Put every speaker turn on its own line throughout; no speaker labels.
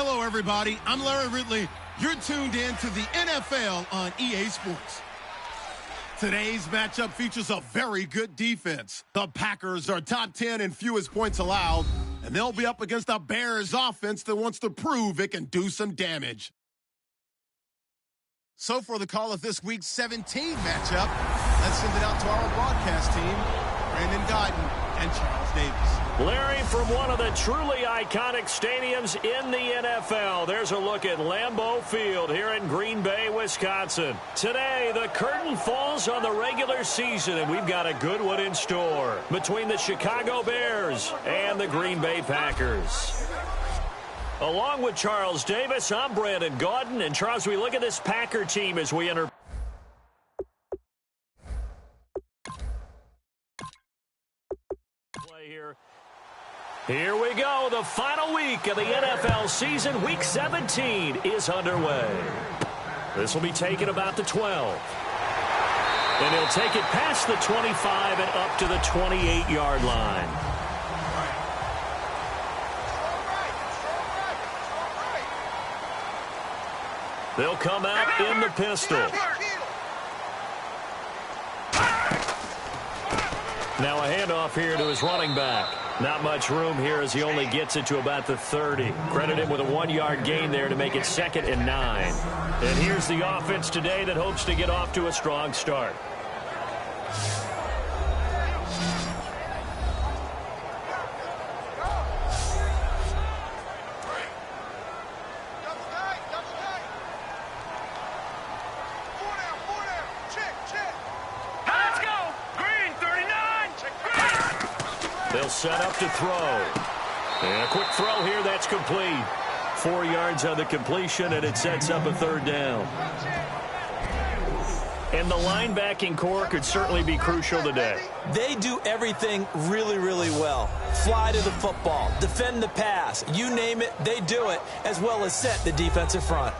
Hello, everybody. I'm Larry Ridley. You're tuned in to the NFL on EA Sports. Today's matchup features a very good defense. The Packers are top 10 in fewest points allowed, and they'll be up against a Bears offense that wants to prove it can do some damage. So for the call of this week's 17 matchup, let's send it out to our broadcast team, Brandon Godden and Charles Davis.
Larry, from one of the truly iconic stadiums in the NFL, there's a look at Lambeau Field here in Green Bay, Wisconsin. Today, the curtain falls on the regular season, and we've got a good one in store between the Chicago Bears and the Green Bay Packers. Along with Charles Davis, I'm Brandon Gaudin. And Charles, we look at this Packer team as we enter play here. Here we go. The final week of the NFL season. Week 17 is underway. This will be taken about the 12. And he'll take it past the 25 and up to the 28-yard line. They'll come out in the pistol. Now a handoff here to his running back. Not much room here as he only gets it to about the 30. Credit him with a 1-yard gain there to make it 2nd and 9. And here's the offense today that hopes to get off to a strong start. They'll set up to throw. And a quick throw here, that's complete. 4 yards on the completion, and it sets up a 3rd down. And the linebacking core could certainly be crucial today.
They do everything really, really well. Fly to the football, defend the pass, you name it, they do it, as well as set the defensive front.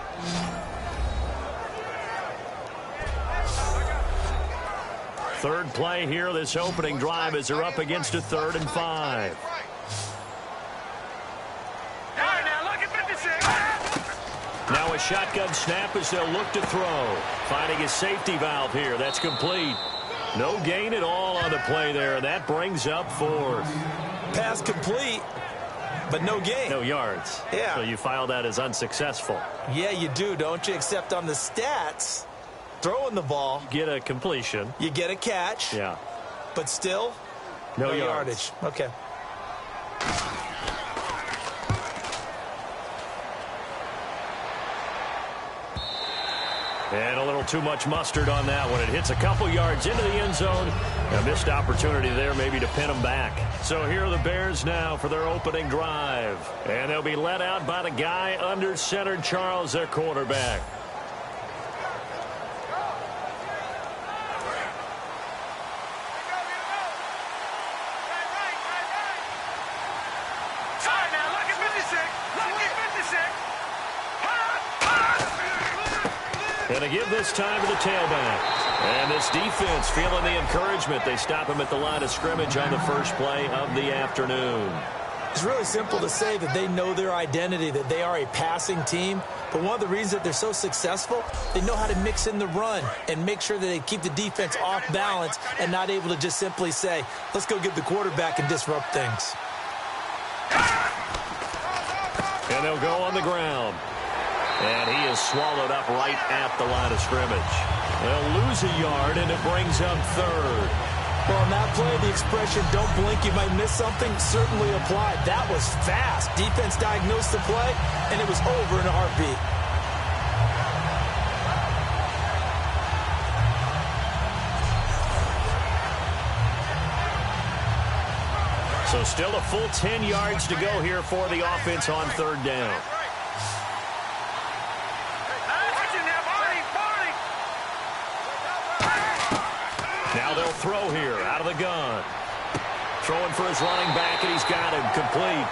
Third play here, this opening drive, as they're up against a 3rd and 5. Now a shotgun snap as they'll look to throw. Finding his safety valve here. That's complete. No gain at all on the play there. That brings up 4th.
Pass complete, but no gain.
No yards.
Yeah.
So you file that as unsuccessful.
Yeah, you do, don't you? Except on the stats, throwing the ball.
Get a completion.
You get a catch.
Yeah.
But still, no yardage. Okay.
And a little too much mustard on that one. It hits a couple yards into the end zone. A missed opportunity there maybe to pin them back. So here are the Bears now for their opening drive. And they'll be led out by the guy under center, Charles, their quarterback. And to give this time to the tailback. And this defense feeling the encouragement. They stop him at the line of scrimmage on the first play of the afternoon.
It's really simple to say that they know their identity, that they are a passing team. But one of the reasons that they're so successful, they know how to mix in the run and make sure that they keep the defense off balance and not able to just simply say, let's go get the quarterback and disrupt things.
And they'll go on the ground. And he is swallowed up right at the line of scrimmage. They'll lose a yard, and it brings up 3rd.
Well, on that play, the expression, don't blink, you might miss something, certainly applied. That was fast. Defense diagnosed the play, and it was over in a heartbeat.
So still a full 10 yards to go here for the offense on 3rd down. Now they'll throw here out of the gun. Throwing for his running back, and he's got him complete.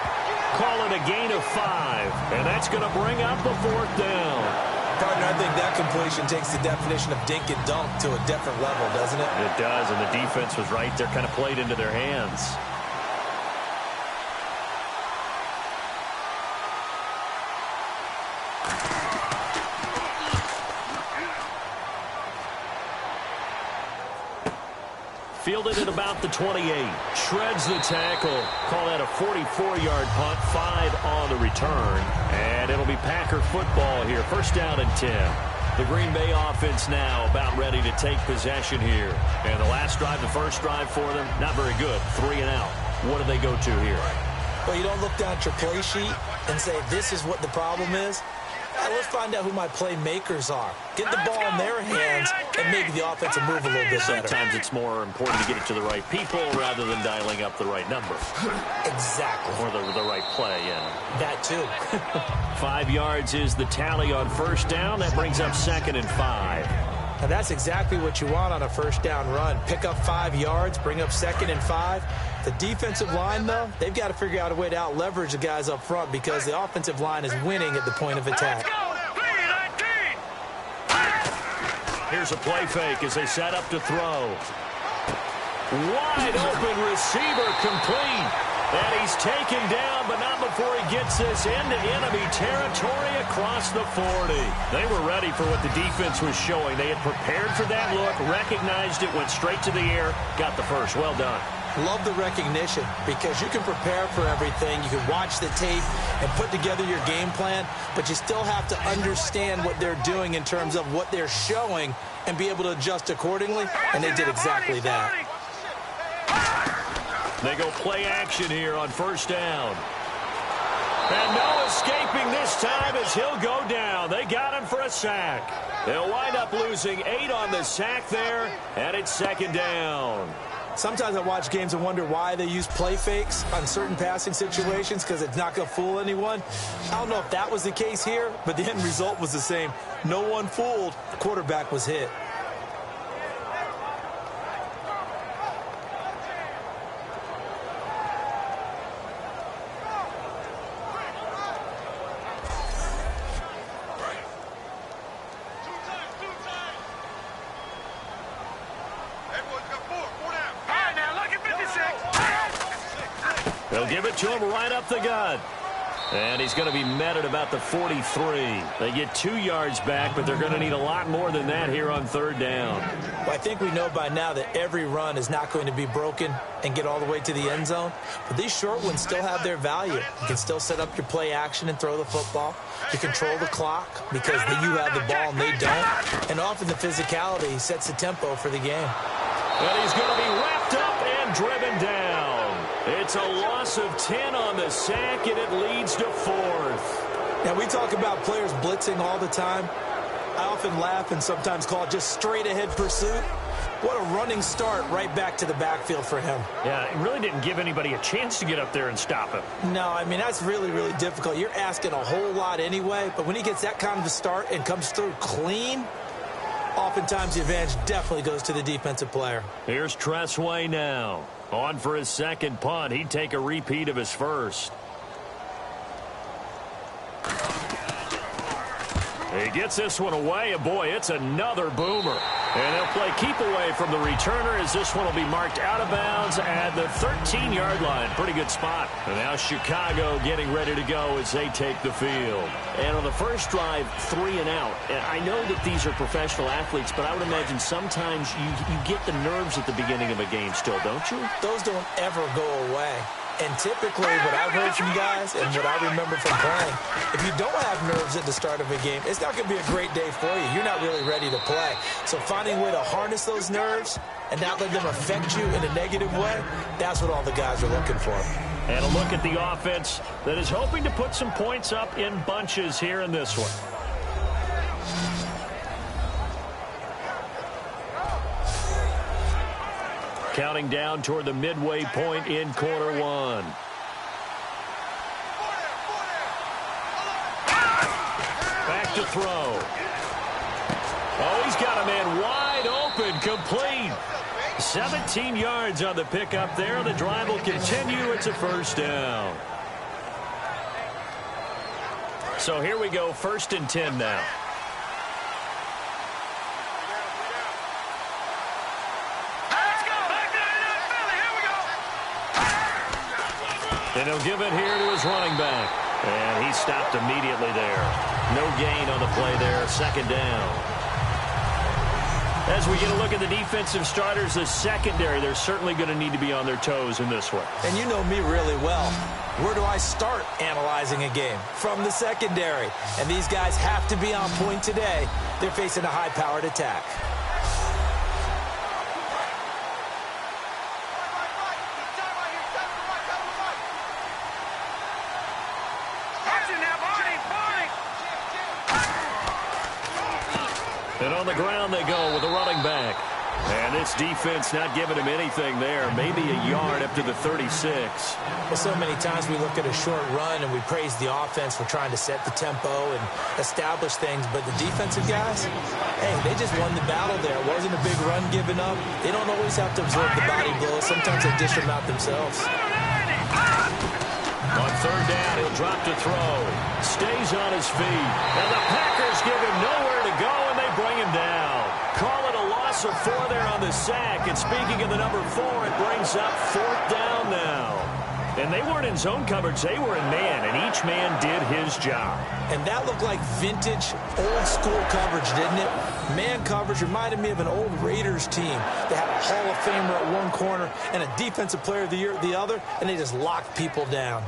Call it a gain of 5, and that's going to bring up the 4th down.
Partner, I think that completion takes the definition of dink and dunk to a different level, doesn't it?
It does, and the defense was right there, kind of played into their hands. Fielded at about the 28. Shreds the tackle. Call that a 44-yard punt. 5 on the return. And it'll be Packer football here. First down and 10. The Green Bay offense now about ready to take possession here. And the last drive, the first drive for them, not very good. 3 and out. What do they go to here?
Well, you don't look down at your play sheet and say, this is what the problem is. Let's find out who my playmakers are. Get the ball in their hands and maybe the offense will move a little bit better.
Sometimes it's more important to get it to the right people rather than dialing up the right number.
Exactly.
Or the right play, yeah.
That too.
5 yards is the tally on first down. That brings up 2nd and 5.
Now that's exactly what you want on a first down run. Pick up 5 yards, bring up 2nd and 5. The defensive line, though, they've got to figure out a way to out-leverage the guys up front because the offensive line is winning at the point of attack.
Here's a play fake as they set up to throw. Wide open receiver complete. And he's taken down, but not before he gets this into enemy territory across the 40. They were ready for what the defense was showing. They had prepared for that look, recognized it, went straight to the air, got the first. Well done.
Love the recognition because you can prepare for everything. You can watch the tape and put together your game plan, but you still have to understand what they're doing in terms of what they're showing and be able to adjust accordingly, and they did exactly that.
They go play action here on first down. And no escaping this time as he'll go down. They got him for a sack. They'll wind up losing 8 on the sack there, and it's 2nd down.
Sometimes I watch games and wonder why they use play fakes on certain passing situations because it's not going to fool anyone. I don't know if that was the case here, but the end result was the same. No one fooled. The quarterback was hit.
They'll give it to him right up the gut. And he's going to be met at about the 43. They get 2 yards back, but they're going to need a lot more than that here on third down.
Well, I think we know by now that every run is not going to be broken and get all the way to the end zone. But these short ones still have their value. You can still set up your play action and throw the football. You control the clock because you have the ball and they don't. And often the physicality sets the tempo for the game.
And he's going to be wrapped up and driven down. It's a loss of 10 on the sack, and it leads to 4th.
Now, we talk about players blitzing all the time. I often laugh and sometimes call it just straight-ahead pursuit. What a running start right back to the backfield for him.
Yeah, it really didn't give anybody a chance to get up there and stop him.
No, I mean, that's really, really difficult. You're asking a whole lot anyway, but when he gets that kind of a start and comes through clean, oftentimes the advantage definitely goes to the defensive player.
Here's Tressway now. On for his second punt. He'd take a repeat of his first. He gets this one away, and boy, it's another boomer. And they'll play keep away from the returner as this one will be marked out of bounds at the 13-yard line. Pretty good spot. And now Chicago getting ready to go as they take the field. And on the first drive, 3 and out. And I know that these are professional athletes, but I would imagine sometimes you get the nerves at the beginning of a game still, don't you?
Those don't ever go away. And typically what I've heard from guys and what I remember from playing, if you don't have nerves at the start of a game, it's not going to be a great day for you. You're not really ready to play. So finding a way to harness those nerves and not let them affect you in a negative way, that's what all the guys are looking for.
And a look at the offense that is hoping to put some points up in bunches here in this one. Counting down toward the midway point in quarter one. Back to throw. Oh, he's got a man wide open, complete. 17 yards on the pickup there. The drive will continue. It's a first down. So here we go, 1st and 10 now. And he'll give it here to his running back. And he stopped immediately there. No gain on the play there. 2nd down. As we get a look at the defensive starters, the secondary, they're certainly going to need to be on their toes in this one.
And you know me really well. Where do I start analyzing a game? From the secondary. And these guys have to be on point today. They're facing a high-powered attack.
And on the ground they go with a running back. And this defense not giving him anything there. Maybe a yard up to the 36.
Well, so many times we look at a short run and we praise the offense for trying to set the tempo and establish things. But the defensive guys, hey, they just won the battle there. It wasn't a big run given up. They don't always have to absorb the body blows. Sometimes they dish them out themselves.
On third down, he'll drop to throw. Stays on his feet. And the Packers give him nowhere to go, and they bring him down. Call it a loss of 4 there on the sack. And speaking of the number 4, it brings up fourth down now. And they weren't in zone coverage. They were in man, and each man did his job.
And that looked like vintage, old-school coverage, didn't it? Man coverage reminded me of an old Raiders team. They had a Hall of Famer at one corner and a Defensive Player of the Year at the other, and they just locked people down.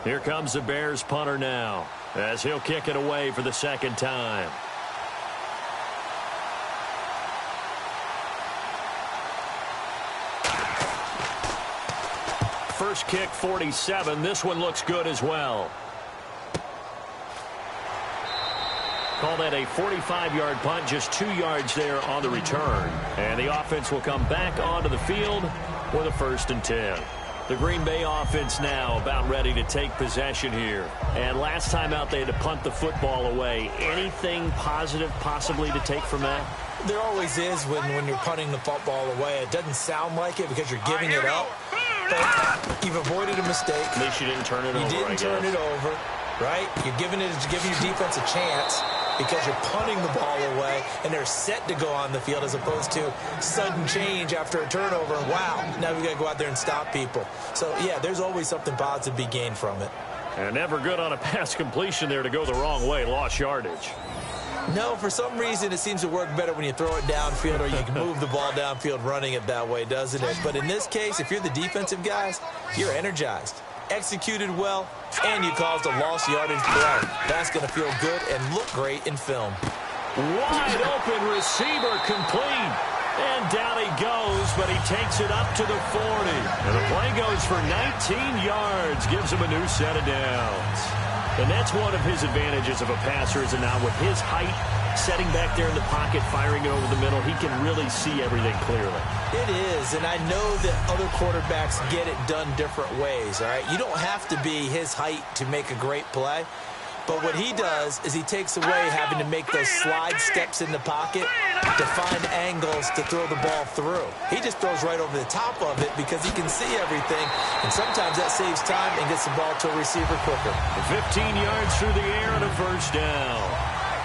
Here comes the Bears punter now, as he'll kick it away for the second time. First kick, 47. This one looks good as well. Call that a 45-yard punt, just 2 yards there on the return. And the offense will come back onto the field with a 1st and 10. The Green Bay offense now about ready to take possession here. And last time out, they had to punt the football away. Anything positive possibly to take from that?
There always is when you're punting the football away. It doesn't sound like it because you're giving it up. But you've avoided a mistake.
At least you didn't turn it over,
You didn't turn it over, right? You're giving your defense a chance because you're punting the ball away, and they're set to go on the field as opposed to sudden change after a turnover. And wow, now we got to go out there and stop people. So, yeah, there's always something positive to be gained from it.
And never good on a pass completion there to go the wrong way. Lost yardage.
No, for some reason it seems to work better when you throw it downfield or you can move the ball downfield running it that way, doesn't it? But in this case, if you're the defensive guys, you're energized, executed well, and you caused a lost yardage play. That's going to feel good and look great in film.
Wide open receiver complete. And down he goes, but he takes it up to the 40. And the play goes for 19 yards, gives him a new set of downs. And that's one of his advantages of a passer, is now with his height, setting back there in the pocket, firing it over the middle, he can really see everything clearly.
It is, and I know that other quarterbacks get it done different ways, all right? You don't have to be his height to make a great play. But what he does is he takes away having to make those slide steps in the pocket to find angles to throw the ball through. He just throws right over the top of it because he can see everything, and sometimes that saves time and gets the ball to a receiver quicker.
15 yards through the air and a 1st down.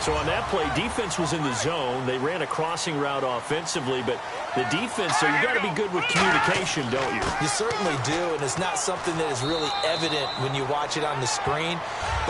So on that play, defense was in the zone. They ran a crossing route offensively, but the defense, so you got to be good with communication, don't you?
You certainly do, and it's not something that is really evident when you watch it on the screen.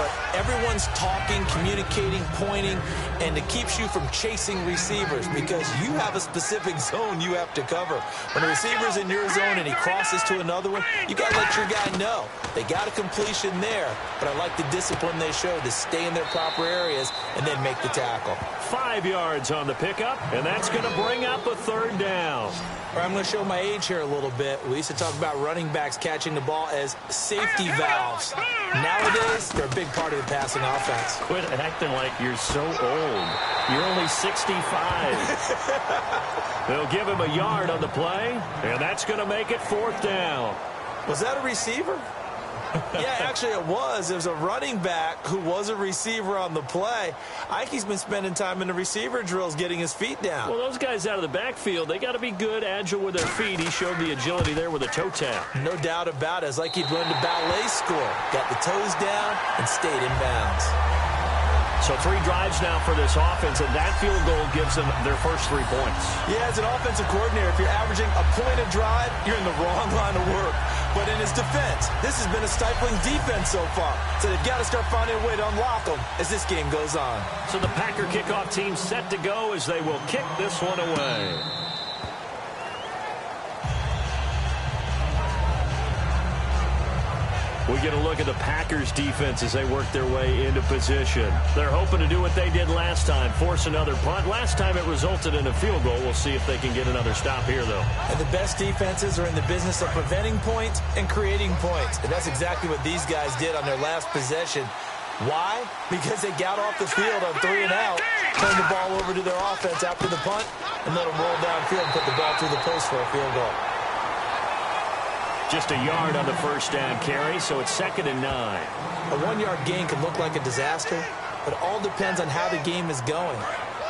But everyone's talking, communicating, pointing, and it keeps you from chasing receivers because you have a specific zone you have to cover. When a receiver's in your zone and he crosses to another one, you got to let your guy know. They got a completion there, but I like the discipline they showed to stay in their proper areas and then make the tackle.
5 yards on the pickup, and that's going to bring up a 3rd down.
All right, I'm going to show my age here a little bit. We used to talk about running backs catching the ball as safety valves. Nowadays, they're a big part of the passing offense.
Quit acting like you're so old. You're only 65. They'll give him a yard on the play, and that's going to make it 4th down.
Was that a receiver? Yeah, actually it was. There was a running back who was a receiver on the play. I think he's been spending time in the receiver drills getting his feet down.
Well, those guys out of the backfield, they got to be good, agile with their feet. He showed the agility there with a toe tap.
No doubt about it. It's like he'd run to ballet school. Got the toes down and stayed in bounds.
So 3 drives now for this offense, and that field goal gives them their first 3 points.
Yeah, as an offensive coordinator, if you're averaging a point a drive, you're in the wrong line of work. But in his defense, this has been a stifling defense so far. So they've got to start finding a way to unlock them as this game goes on.
So the Packer kickoff team set to go as they will kick this one away. We get a look at the Packers defense as they work their way into position. They're hoping to do what they did last time, force another punt. Last time it resulted in a field goal. We'll see if they can get another stop here, though.
And the best defenses are in the business of preventing points and creating points. And that's exactly what these guys did on their last possession. Why? Because they got off the field on 3 and out, turned the ball over to their offense after the punt, and let them roll downfield and put the ball through the post for a field goal.
Just a yard on the first down carry, so it's 2nd and 9.
A 1-yard gain can look like a disaster, but it all depends on how the game is going.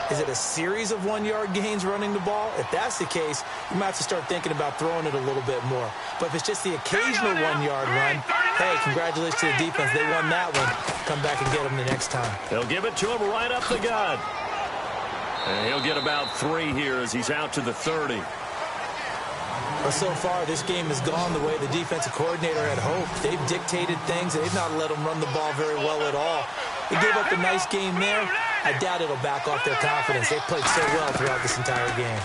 Is it a series of 1-yard gains running the ball? If that's the case, you might have to start thinking about throwing it a little bit more. But if it's just the occasional 1-yard run, hey, congratulations to the defense. They won that one. Come back and get them the next time.
They'll give it to him right up the gut. And he'll get about 3 here as he's out to the 30.
But so far, this game has gone the way the defensive coordinator had hoped. They've dictated things. They've not let them run the ball very well at all. They gave up a nice game there. I doubt it'll back off their confidence. They played so well throughout this entire game.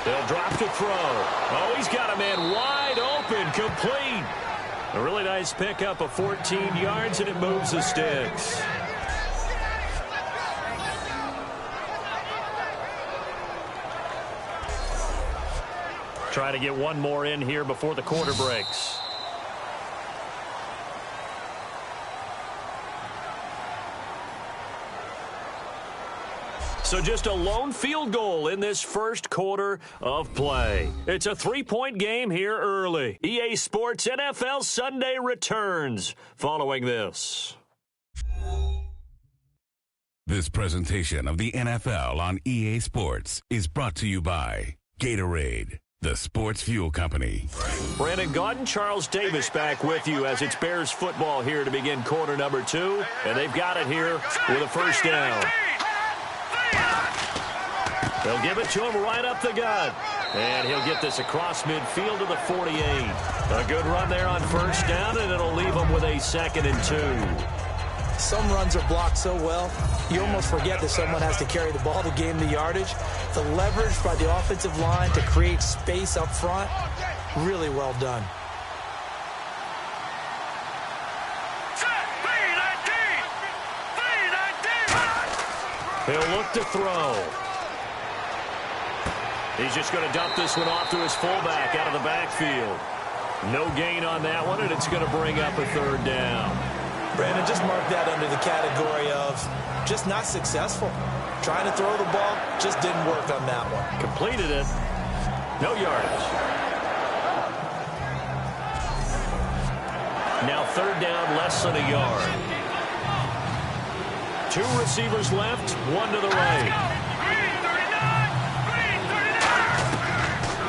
They'll drop to throw. Oh, he's got a man wide open, complete. A really nice pickup of 14 yards, and it moves the sticks. Try to get one more in here before the quarter breaks. So just a lone field goal in this first quarter of play. It's a 3-point game here early. EA Sports NFL Sunday returns following this.
This presentation of the NFL on EA Sports is brought to you by Gatorade, the sports fuel company.
Brandon Gaudin, Charles Davis back with you as it's Bears football here to begin quarter number 2. And they've got it here with a first down. They'll give it to him right up the gut. And he'll get this across midfield to the 48. A good run there on first down, and it'll leave him with a 2nd and 2.
Some runs are blocked so well, you almost forget that someone has to carry the ball to gain the yardage. The leverage by the offensive line to create space up front, really well done.
He'll look to throw. He's just going to dump this one off to his fullback out of the backfield. No gain on that one, and it's going to bring up a 3rd down.
Brandon, just mark that under the category of just not successful. Trying to throw the ball just didn't work on that one.
Completed it. No yardage. Now 3rd down, less than a yard. 2 receivers left, 1 to the right.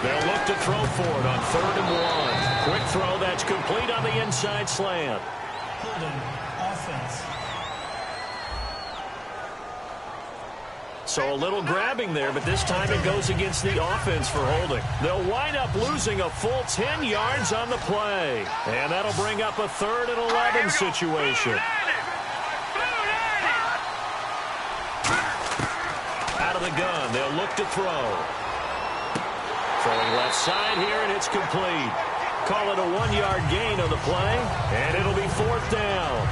They'll look to throw for it on 3rd and 1. Quick throw that's complete on the inside slant.
Offense.
So a little grabbing there, but this time it goes against the offense for holding. They'll wind up losing a full 10 yards on the play. And that'll bring up a 3rd and 11 situation. Out of the gun, they'll look to throw. Throwing left side here, and it's complete. Call it a 1-yard gain on the play, and it'll be 4th down.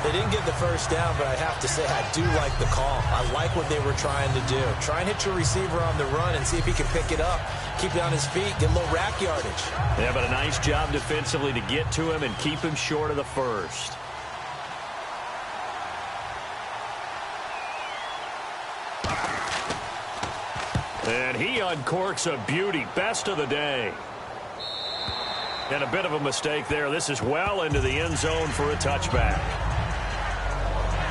They didn't get the first down, but I have to say I do like the call. I like what they were trying to do. Try and hit your receiver on the run and see if he can pick it up. Keep it on his feet, get a little rack yardage.
Yeah, but a nice job defensively to get to him and keep him short of the first. And he uncorks a beauty. Best of the day. And a bit of a mistake there. This is well into the end zone for a touchback.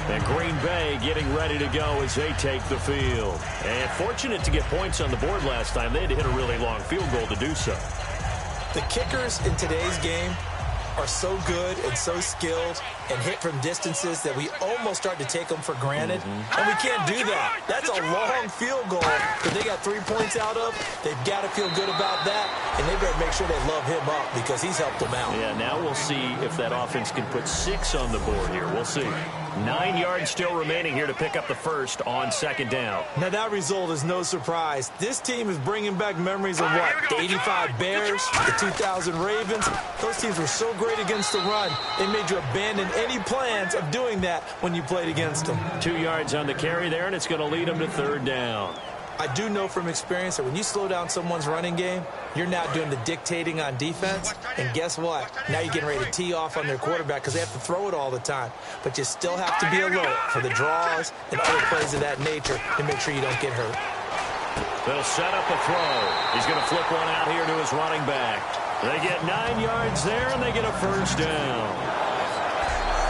And Green Bay getting ready to go as they take the field. And fortunate to get points on the board last time. They had to hit a really long field goal to do so.
The kickers in today's game are so good and so skilled and hit from distances that we almost start to take them for granted. And we can't do that. That's a long field goal that they got 3 points out of. They've got to feel good about that, and they better make sure they love him up because he's helped them out.
Yeah, now we'll see if that offense can put 6 on the board here. We'll see. 9 yards still remaining here to pick up the first on second down.
Now, that result is no surprise. This team is bringing back memories of what? The 85 Bears, the 2000 Ravens. Those teams were so great against the run, they made you abandon any plans of doing that when you played against them. 2
yards on the carry there, and it's going to lead them to third down.
I do know from experience that when you slow down someone's running game, you're now doing the dictating on defense. And guess what? Now you're getting ready to tee off on their quarterback because they have to throw it all the time. But you still have to be alert for the draws and other plays of that nature to make sure you don't get hurt.
They'll set up a throw. He's going to flip one out here to his running back. They get 9 yards there, and they get a first down.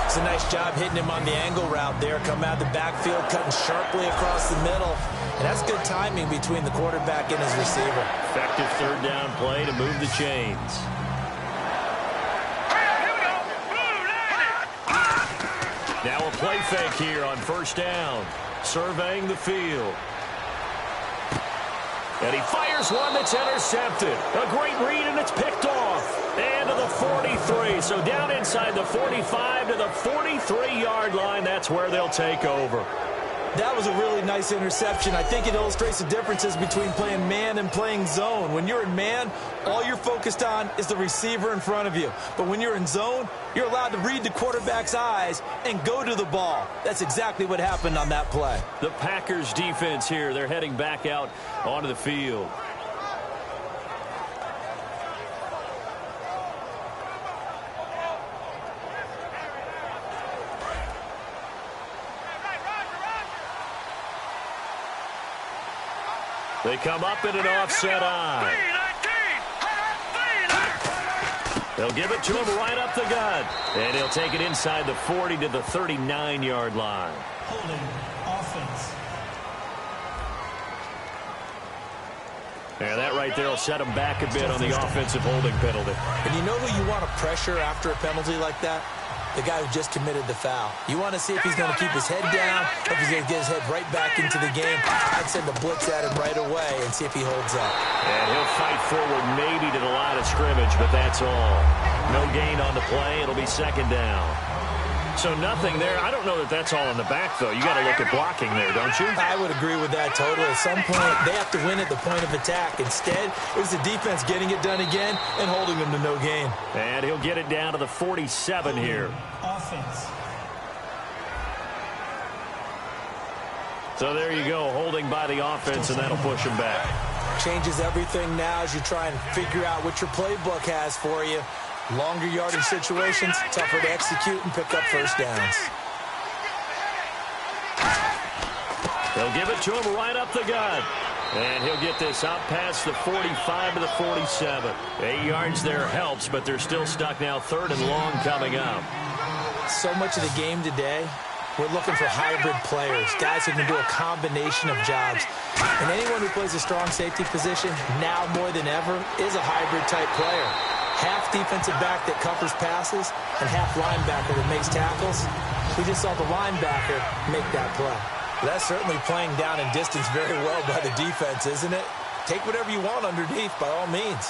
It's a nice job hitting him on the angle route there. Come out of the backfield, cutting sharply across the middle. And that's good timing between the quarterback and his receiver.
Effective third down play to move the chains. Now a play fake here on first down. Surveying the field. And he fires one that's intercepted. A great read, and it's picked off. And to the 43. So down inside the 45 to the 43-yard line. That's where they'll take over.
That was a really nice interception. I think it illustrates the differences between playing man and playing zone. When you're in man, all you're focused on is the receiver in front of you. But when you're in zone, you're allowed to read the quarterback's eyes and go to the ball. That's exactly what happened on that play.
The Packers defense here. They're heading back out onto the field. They come up in an offset eye. They'll give it to him right up the gut. And he'll take it inside the 40 to the 39-yard line.
Holding offense.
Yeah, that right there will set him back a bit on the offensive holding penalty.
And you know who you want to pressure after a penalty like that? The guy who just committed the foul. You want to see if he's going to keep his head down, if he's going to get his head right back into the game. I'd send the blitz at him right away and see if he holds up.
And he'll fight forward maybe to the line of scrimmage, but that's all. No gain on the play. It'll be second down. So nothing there. I don't know that that's all in the back, though. You got to look at blocking there, don't you?
I would agree with that totally. At some point, they have to win at the point of attack. Instead, it was the defense getting it done again and holding them to no gain.
And he'll get it down to the 47 here.
Offense.
So there you go, holding by the offense, and that'll push him back.
Changes everything now as you try and figure out what your playbook has for you. Longer yardage situations, tougher to execute and pick up first downs.
They'll give it to him right up the gut. And he'll get this out past the 45 to the 47. 8 yards there helps, but they're still stuck now. Third and long coming up.
So much of the game today, we're looking for hybrid players, guys who can do a combination of jobs. And anyone who plays a strong safety position, now more than ever, is a hybrid-type player. Half defensive back that covers passes and half linebacker that makes tackles. We just saw the linebacker make that play. That's certainly playing down in distance very well by the defense, isn't it? Take whatever you want underneath, by all means.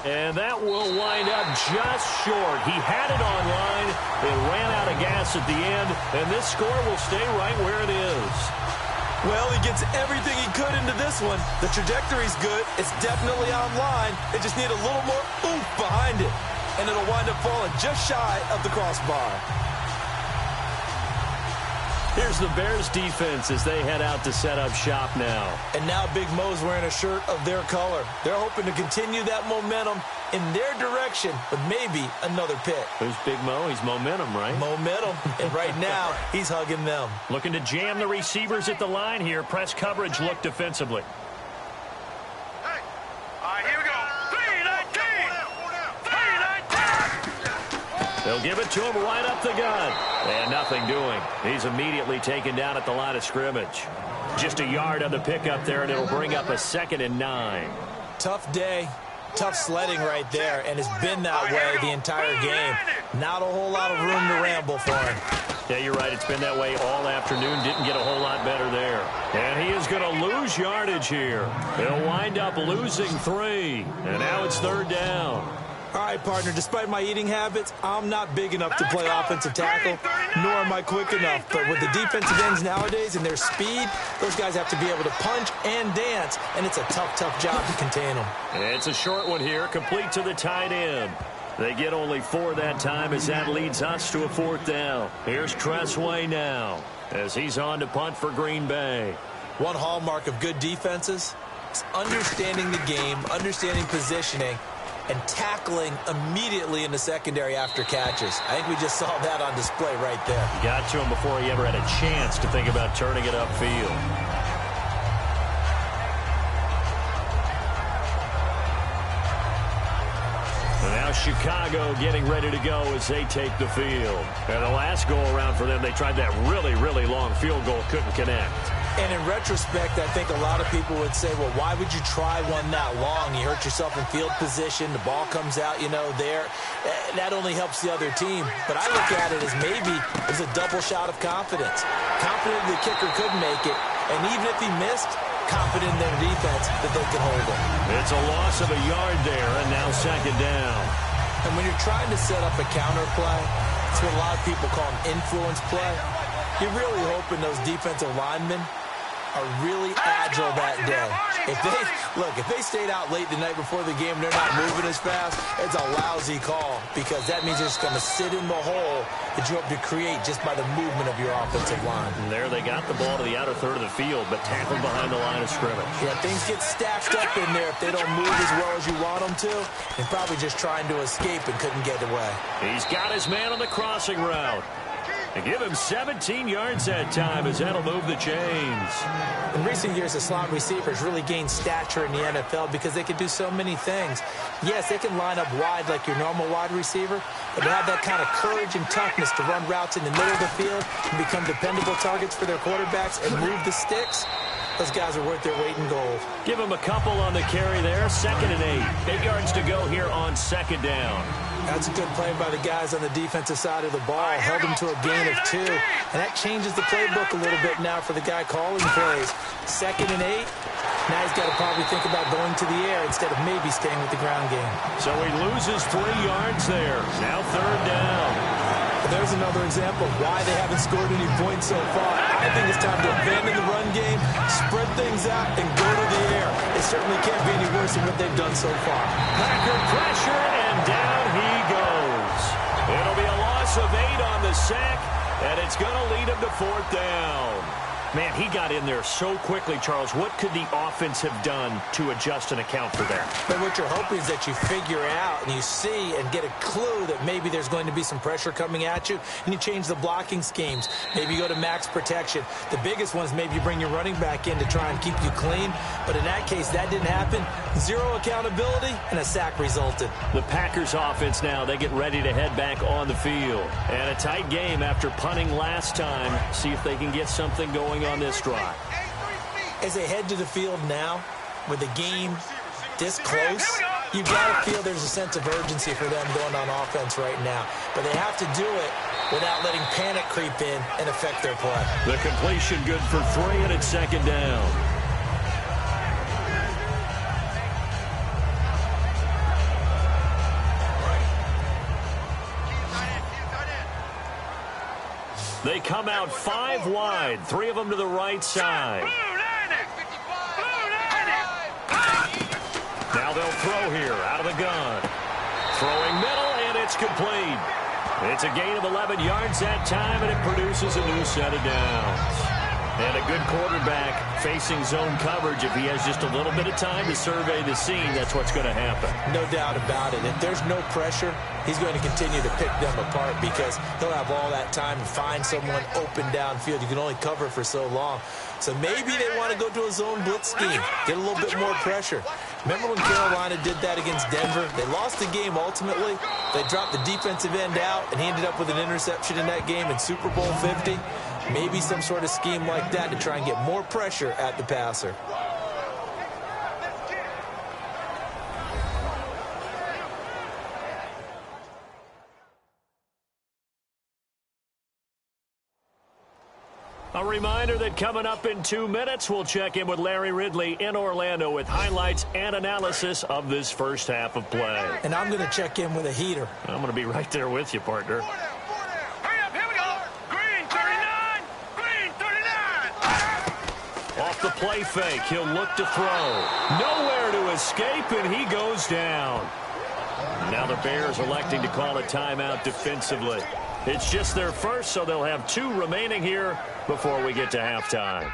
And that will wind up just short. He had it on line. It ran out of gas at the end, and this score will stay right where it is.
Well, he gets everything he could into this one. The trajectory's good. It's definitely on line. They just need a little more oomph behind it. And it'll wind up falling just shy of the crossbar.
Here's the Bears defense as they head out to set up shop now.
And now Big Mo's wearing a shirt of their color. They're hoping to continue that momentum in their direction with maybe another pick.
Who's Big Mo? He's momentum, right?
Momentum. And right now, he's hugging them.
Looking to jam the receivers at the line here. Press coverage look defensively.
Hey, all right, here we go. 3-19.
They'll give it to him right up the gut. And nothing doing. He's immediately taken down at the line of scrimmage. Just a yard on the pickup there, and it'll bring up a 2nd and 9.
Tough day. Tough sledding right there, and it's been that way the entire game. Not a whole lot of room to ramble for him.
Yeah, you're right. It's been that way all afternoon. Didn't get a whole lot better there. And he is going to lose yardage here. He'll wind up losing 3. And now it's 3rd down.
All right, partner, despite my eating habits, I'm not big enough to play offensive tackle, nor am I quick enough. But with the defensive ends nowadays and their speed, those guys have to be able to punch and dance, and it's a tough, tough job to contain them.
It's a short one here, complete to the tight end. They get only 4 that time as that leads us to a 4th down. Here's Tressway now as he's on to punt for Green Bay.
One hallmark of good defenses is understanding the game, understanding positioning, and tackling immediately in the secondary after catches. I think we just saw that on display right there.
Got to him before he ever had a chance to think about turning it upfield. And now Chicago getting ready to go as they take the field. And the last go-around for them, they tried that really, really long field goal, couldn't connect.
And in retrospect, I think a lot of people would say, well, why would you try one that long? You hurt yourself in field position. The ball comes out, there. That only helps the other team. But I look at it as maybe it was a double shot of confidence. Confident the kicker could make it. And even if he missed, confident in their defense that they could hold him.
It's a loss of a yard there, and now 2nd down.
And when you're trying to set up a counter play, it's what a lot of people call an influence play. You're really hoping those defensive linemen are really agile that day. If they stayed out late the night before the game, they're not moving as fast, it's a lousy call because that means they're just going to sit in the hole that you hope to create just by the movement of your offensive line.
And there they got the ball to the outer third of the field, but tackled behind the line of scrimmage.
Yeah, things get stacked up in there if they don't move as well as you want them to. And probably just trying to escape and couldn't get away.
He's got his man on the crossing route. And give him 17 yards that time as that'll move the chains.
In recent years, the slot receivers really gained stature in the NFL because they can do so many things. Yes, they can line up wide like your normal wide receiver, but to have that kind of courage and toughness to run routes in the middle of the field and become dependable targets for their quarterbacks and move the sticks, those guys are worth their weight in gold.
Give him a couple on the carry there. 2nd and 8. 8 yards to go here on 2nd down.
That's a good play by the guys on the defensive side of the ball. Held him to a gain of 2. And that changes the playbook a little bit now for the guy calling plays. 2nd and 8. Now he's got to probably think about going to the air instead of maybe staying with the ground game.
So he loses 3 yards there. Now 3rd down.
There's another example of why they haven't scored any points so far. I think it's time to abandon the run game, spread things out, and go to the air. It certainly can't be any worse than what they've done so far.
Packer pressure, and down he goes. It'll be a loss of 8 on the sack, and it's going to lead him to 4th down. Man, he got in there so quickly, Charles. What could the offense have done to adjust and account for that?
But what you're hoping is that you figure out and you see and get a clue that maybe there's going to be some pressure coming at you, and you change the blocking schemes. Maybe you go to max protection. The biggest one is maybe you bring your running back in to try and keep you clean. But in that case, that didn't happen. 0 accountability, and a sack resulted.
The Packers offense now, they get ready to head back on the field. And a tight game after punting last time. See if they can get something going on this drive.
As they head to the field now, with the game this close, you got to feel there's a sense of urgency for them going on offense right now. But they have to do it without letting panic creep in and affect their play.
The completion good for 3, and it's 2nd down. They come out 5 wide, 3 of them to the right side. Now they'll throw here out of the gun. Throwing middle, and it's complete. It's a gain of 11 yards that time, and it produces a new set of downs. And a good quarterback facing zone coverage. If he has just a little bit of time to survey the scene, that's what's going to happen.
No doubt about it. If there's no pressure, he's going to continue to pick them apart because he'll have all that time to find someone open downfield. You can only cover for so long. So maybe they want to go to a zone blitz scheme, get a little bit more pressure. Remember when Carolina did that against Denver? They lost the game ultimately. They dropped the defensive end out, and he ended up with an interception in that game in Super Bowl 50. Maybe some sort of scheme like that to try and get more pressure at the passer.
A reminder that coming up in 2 minutes, we'll check in with Larry Ridley in Orlando with highlights and analysis of this first half of play.
And I'm going to check in with a heater.
I'm going to be right there with you, partner.
Hurry up, here we go. Green 39. Green 39.
Off the play fake, he'll look to throw. Nowhere to escape, and he goes down. Now the Bears electing to call a timeout defensively. It's just their first, so they'll have 2 remaining here before we get to halftime.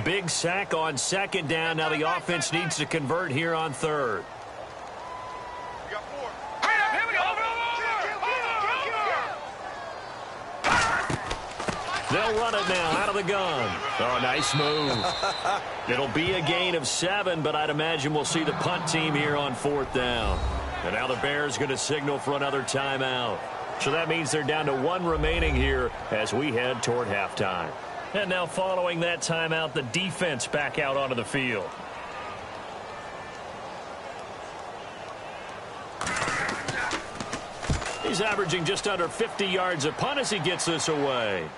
Big sack on second down. Now the offense needs to convert here on third.
We got 4. Hurry up, here we go.
They'll run it now out of the gun. Oh, nice move. It'll be a gain of 7, but I'd imagine we'll see the punt team here on 4th down. And now the Bears going to signal for another timeout. So that means they're down to 1 remaining here as we head toward halftime. And now following that timeout, the defense back out onto the field. He's averaging just under 50 yards a punt as he gets this away.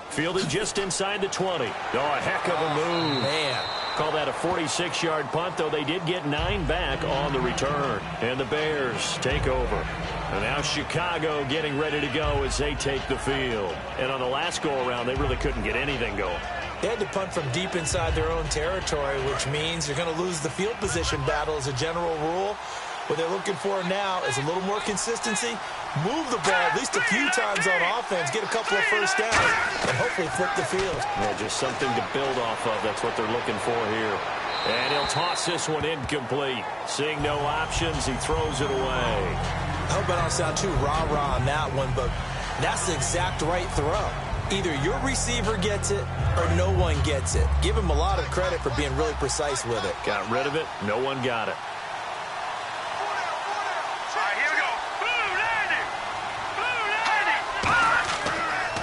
Fielded just inside the 20. Oh, a heck of a move.
Man.
Call that a 46-yard punt, though they did get 9 back on the return. And the Bears take over. And now Chicago getting ready to go as they take the field. And on the last go-around, they really couldn't get anything going.
They had to punt from deep inside their own territory, which means you're going to lose the field position battle as a general rule. What they're looking for now is a little more consistency, move the ball at least a few times on offense, get a couple of first downs, and hopefully flip the field.
Yeah, just something to build off of. That's what they're looking for here. And he'll toss this one incomplete. Seeing no options, he throws it away.
I hope I don't sound too rah-rah on that one, but that's the exact right throw. Either your receiver gets it or no one gets it. Give him a lot of credit for being really precise with it.
Got rid of it. No one got it.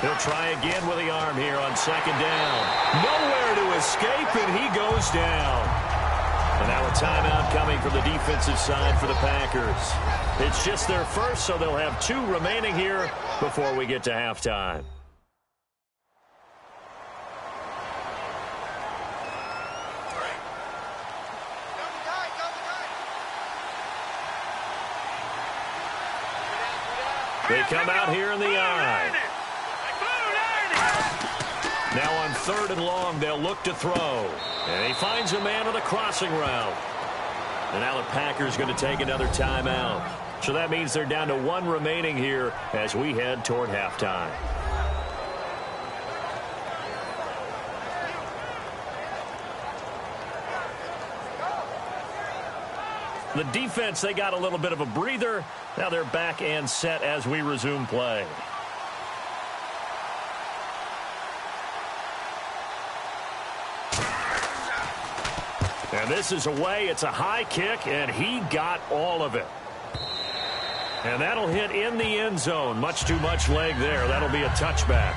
He'll try again with the arm here on second down. Nowhere to escape, and he goes down. And now a timeout coming from the defensive side for the Packers. It's just their first, so they'll have 2 remaining here before we get to halftime. They come out here in the eye. Now on 3rd and long, they'll look to throw. And he finds a man on the crossing route. And now the Packers going to take another timeout. So that means they're down to 1 remaining here as we head toward halftime. The defense, they got a little bit of a breather. Now they're back and set as we resume play. And this is away. It's a high kick, and he got all of it. And that'll hit in the end zone. Much too much leg there. That'll be a touchback.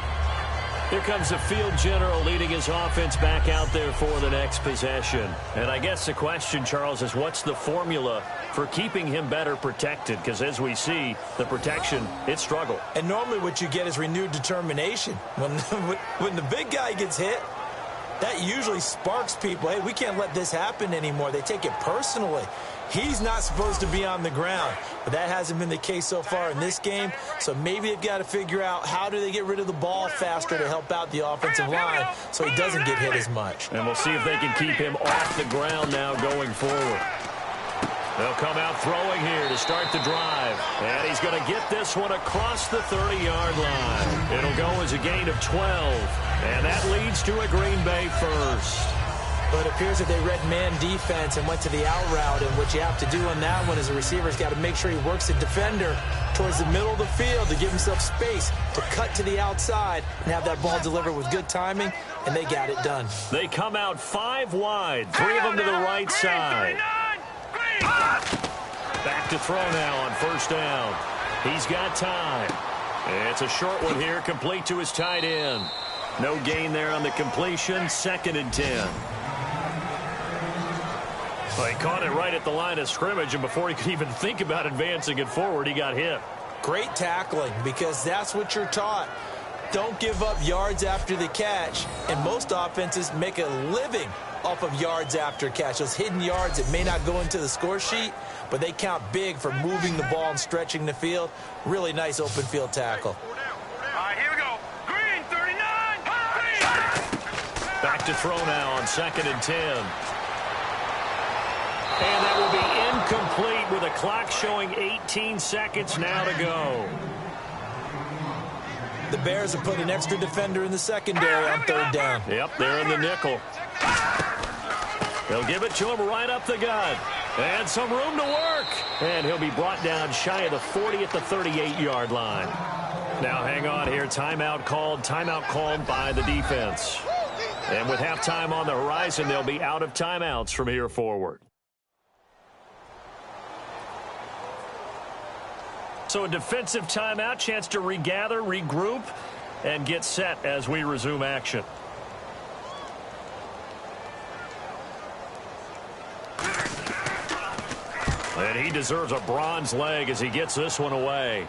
Here comes the field general leading his offense back out there for the next possession. And I guess the question, Charles, is what's the formula for keeping him better protected? Because as we see, the protection, it struggled.
And normally what you get is renewed determination. When the big guy gets hit, that usually sparks people. Hey, we can't let this happen anymore. They take it personally. He's not supposed to be on the ground, but that hasn't been the case so far in this game. So maybe they've got to figure out how do they get rid of the ball faster to help out the offensive line so he doesn't get hit as much.
And we'll see if they can keep him off the ground now going forward. They'll come out throwing here to start the drive. And he's going to get this one across the 30-yard line. It'll go as a gain of 12. And that leads to a Green Bay first.
But it appears that they read man defense and went to the out route. And what you have to do on that one is a receiver's got to make sure he works the defender towards the middle of the field to give himself space to cut to the outside and have that ball delivered with good timing, and they got it done.
They come out 5 wide, 3 of them to the right side. Back to throw now on first down. He's got time. It's a short one here, complete to his tight end. No gain there on the completion, 2nd and 10. Well, he caught it right at the line of scrimmage, and before he could even think about advancing it forward, he got hit.
Great tackling, because that's what you're taught. Don't give up yards after the catch, and most offenses make a living off of yards after catch. Those hidden yards that may not go into the score sheet, but they count big for moving the ball and stretching the field. Really nice open field tackle.
All right, here we go. Green, 39. Green.
Back to throw now on 2nd and 10. And that will be incomplete with a clock showing 18 seconds now to go.
The Bears have put an extra defender in the secondary on 3rd down.
Yep, they're in the nickel. They'll give it to him right up the gut. And some room to work. And he'll be brought down shy of the 40 at the 38-yard line. Now hang on here. Timeout called by the defense. And with halftime on the horizon, they'll be out of timeouts from here forward. So a defensive timeout, chance to regather, regroup, and get set as we resume action. And he deserves a bronze leg as he gets this one away.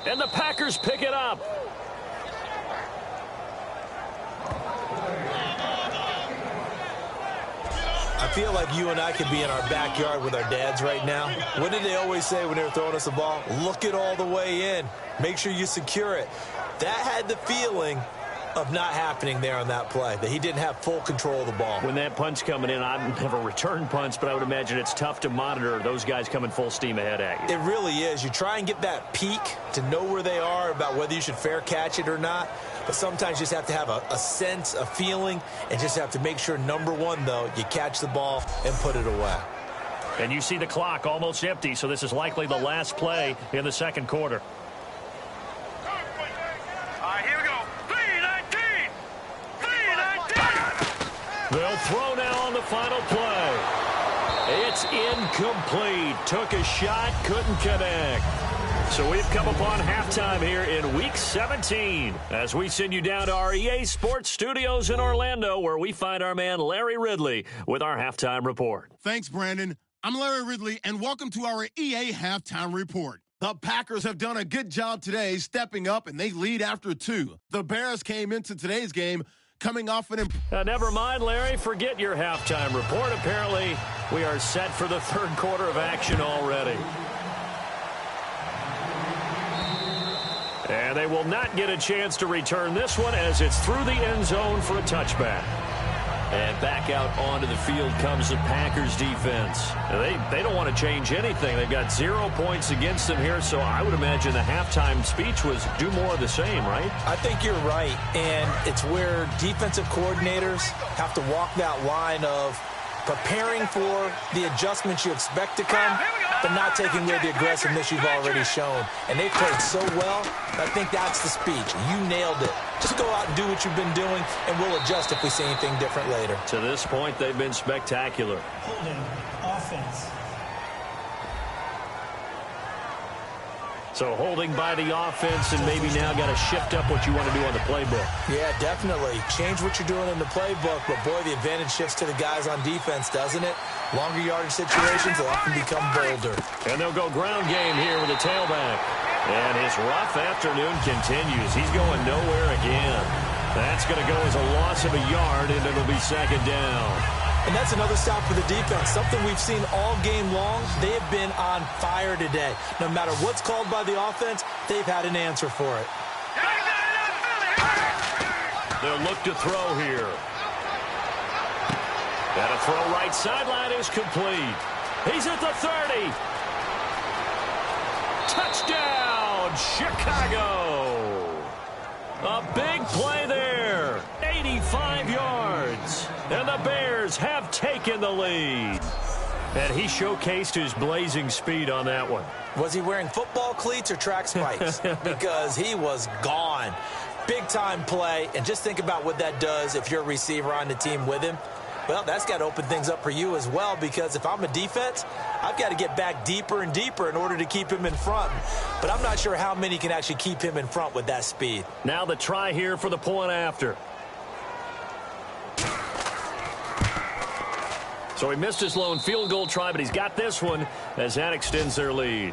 And the Packers pick it up.
I feel like you and I could be in our backyard with our dads right now. What did they always say when they were throwing us the ball? Look it all the way in. Make sure you secure it. That had the feeling of not happening there on that play, that he didn't have full control of the ball.
When that punt's coming in, I've never returned punts, but I would imagine it's tough to monitor those guys coming full steam ahead at you.
It really is. You try and get that peek to know where they are, about whether you should fair catch it or not. But sometimes you just have to have a sense, a feeling, and just have to make sure, number one, though, you catch the ball and put it away.
And you see the clock almost empty, so this is likely the last play in the second quarter.
All right, here we go. 3-19. 3-19.
They'll throw now on the final play. It's incomplete. Took a shot, couldn't connect. So we've come upon halftime here in Week 17 as we send you down to our EA Sports Studios in Orlando, where we find our man Larry Ridley with our halftime report.
Thanks, Brandon. I'm Larry Ridley, and welcome to our EA Halftime Report. The Packers have done a good job today stepping up, and they lead after 2. The Bears came into today's game coming off an
never mind, Larry. Forget your halftime report. Apparently, we are set for the third quarter of action already. And they will not get a chance to return this one as it's through the end zone for a touchback. And back out onto the field comes the Packers defense. They don't want to change anything. They've got 0 points against them here, so I would imagine the halftime speech was do more of the same, right?
I think you're right, and it's where defensive coordinators have to walk that line of preparing for the adjustments you expect to come, but not taking away the aggressiveness you've already shown. And they've played so well, I think that's the speech. You nailed it. Just go out and do what you've been doing, and we'll adjust if we see anything different later.
To this point, they've been spectacular.
Holding offense.
So holding by the offense, and maybe now got to shift up what you want to do on the playbook.
Yeah, definitely. Change what you're doing in the playbook, but boy, the advantage shifts to the guys on defense, doesn't it? Longer yardage situations will often become bolder.
And they'll go ground game here with a tailback. And his rough afternoon continues. He's going nowhere again. That's going to go as a loss of a yard, and it'll be second down.
And that's another stop for the defense, something we've seen all game long. They have been on fire today. No matter what's called by the offense, they've had an answer for it.
They'll look to throw here. And a throw right sideline is complete. He's at the 30. Touchdown, Chicago. A big play there. 85 yards. And the Bears have taken the lead. And he showcased his blazing speed on that one.
Was he wearing football cleats or track spikes? Because he was gone. Big-time play. And just think about what that does if you're a receiver on the team with him. Well, that's got to open things up for you as well, because if I'm a defense, I've got to get back deeper and deeper in order to keep him in front. But I'm not sure how many can actually keep him in front with that speed.
Now the try here for the point after. So he missed his lone field goal try, but he's got this one as that extends their lead.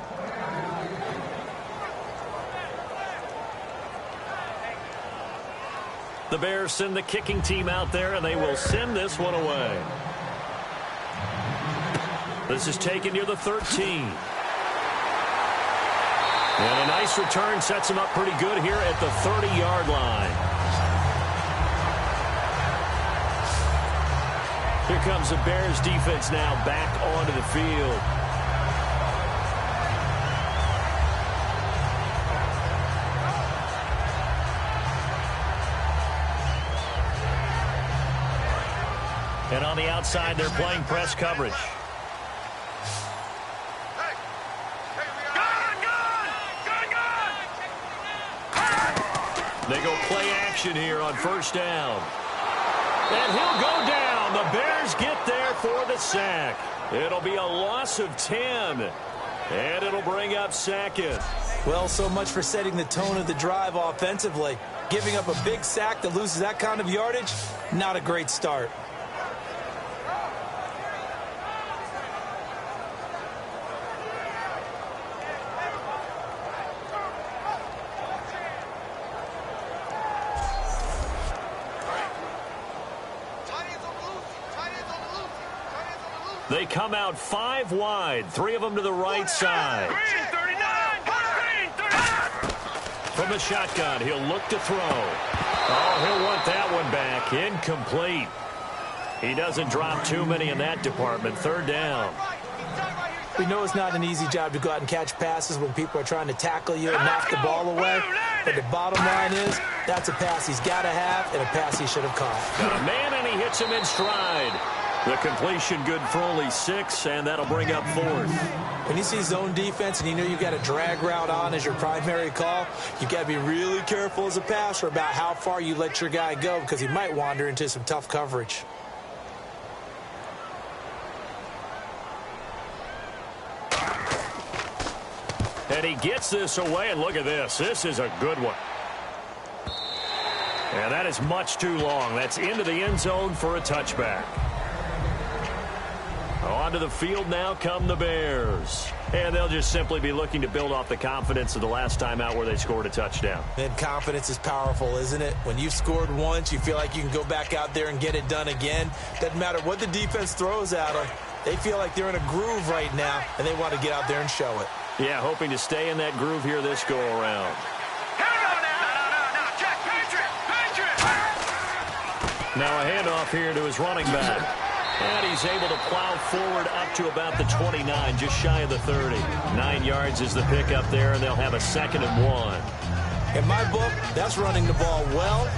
The Bears send the kicking team out there, and they will send this one away. This is taken near the 13. And a nice return sets him up pretty good here at the 30-yard line. Here comes the Bears defense now back onto the field. And on the outside, they're playing press coverage. They go play action here on first down. And he'll go down. The Bears get there for the sack. It'll be a loss of 10. And it'll bring up second.
Well, so much for setting the tone of the drive offensively. Giving up a big sack that loses that kind of yardage, not a great start.
They come out 5 wide, 3 of them to the right side. From the shotgun, he'll look to throw. Oh, he'll want that one back. Incomplete. He doesn't drop too many in that department. Third down.
We know it's not an easy job to go out and catch passes when people are trying to tackle you and knock the ball away. But the bottom line is, that's a pass he's got to have and a pass he should have caught.
Got a man, and he hits him in stride. The completion good for only 6, and that'll bring up 4th.
When you see zone defense and you know you've got a drag route on as your primary call, you've got to be really careful as a passer about how far you let your guy go because he might wander into some tough coverage.
And he gets this away, and look at this. This is a good one. And that is much too long. That's into the end zone for a touchback. Onto the field now come the Bears. And they'll just simply be looking to build off the confidence of the last time out where they scored a touchdown.
And confidence is powerful, isn't it? When you've scored once, you feel like you can go back out there and get it done again. Doesn't matter what the defense throws at them. They feel like they're in a groove right now, and they want to get out there and show it.
Yeah, hoping to stay in that groove here this go-around. Now a handoff here to his running back. And he's able to plow forward up to about the 29, just shy of the 30. 9 yards is the pickup there, and they'll have a 2nd and 1.
In my book, that's running the ball well,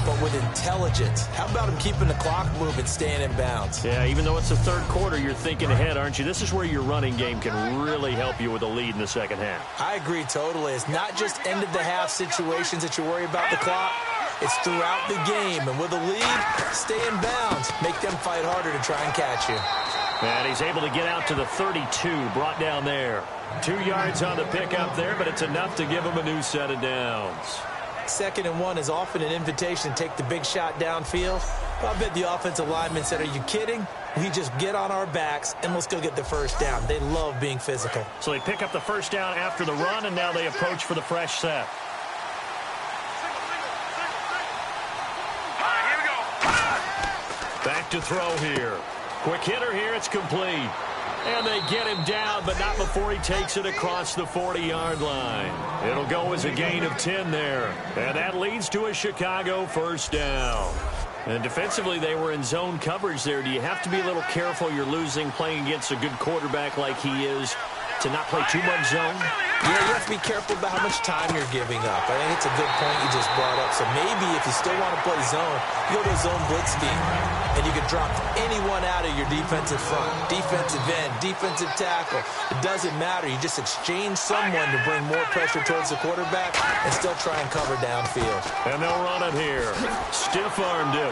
but with intelligence. How about him keeping the clock moving, staying in bounds?
Yeah, even though it's the third quarter, you're thinking ahead, aren't you? This is where your running game can really help you with a lead in the second half.
I agree totally. It's not just end-of-the-half situations that you worry about the clock. It's throughout the game, and with a lead, stay in bounds. Make them fight harder to try and catch you.
And he's able to get out to the 32, brought down there. 2 yards on the pickup there, but it's enough to give him a new set of downs.
2nd and 1 is often an invitation to take the big shot downfield. I bet the offensive lineman said, are you kidding? We just get on our backs, and let's go get the first down. They love being physical.
So they pick up the first down after the run, and now they approach for the fresh set. Back to throw here. Quick hitter here. It's complete. And they get him down, but not before he takes it across the 40-yard line. It'll go as a gain of 10 there. And that leads to a Chicago first down. And defensively, they were in zone coverage there. Do you have to be a little careful? You're losing playing against a good quarterback like he is to not play too much zone?
Yeah, you have to be careful about how much time you're giving up. I think it's a good point you just brought up. So maybe if you still want to play zone, you go to a zone blitz scheme. And you can drop anyone out of your defensive front, defensive end, defensive tackle. It doesn't matter. You just exchange someone to bring more pressure towards the quarterback and still try and cover downfield.
And they'll run it here. Stiff-armed him.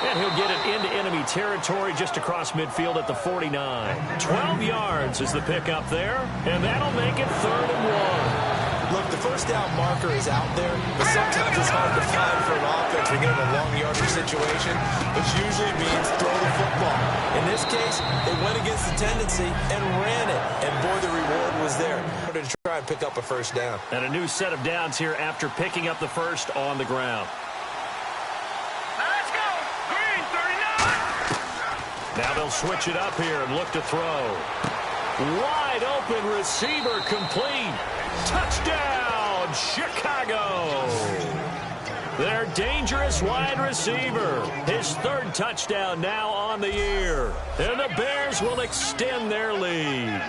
And he'll get it into enemy territory just across midfield at the 49. 12 yards is the pickup there, and that'll make it 3rd and 1.
Look, the first down marker is out there, but sometimes it's hard to find for an offense when they're in a long yardage situation, which usually means throw the football. In this case, they went against the tendency and ran it, and boy, the reward was there. To try and pick up a first down.
And a new set of downs here after picking up the first on the ground.
Let's go. Green 39.
Now they'll switch it up here and look to throw. Wide open receiver complete. Touchdown, Chicago. Their dangerous wide receiver. His third touchdown now on the year. And the Bears will extend their lead.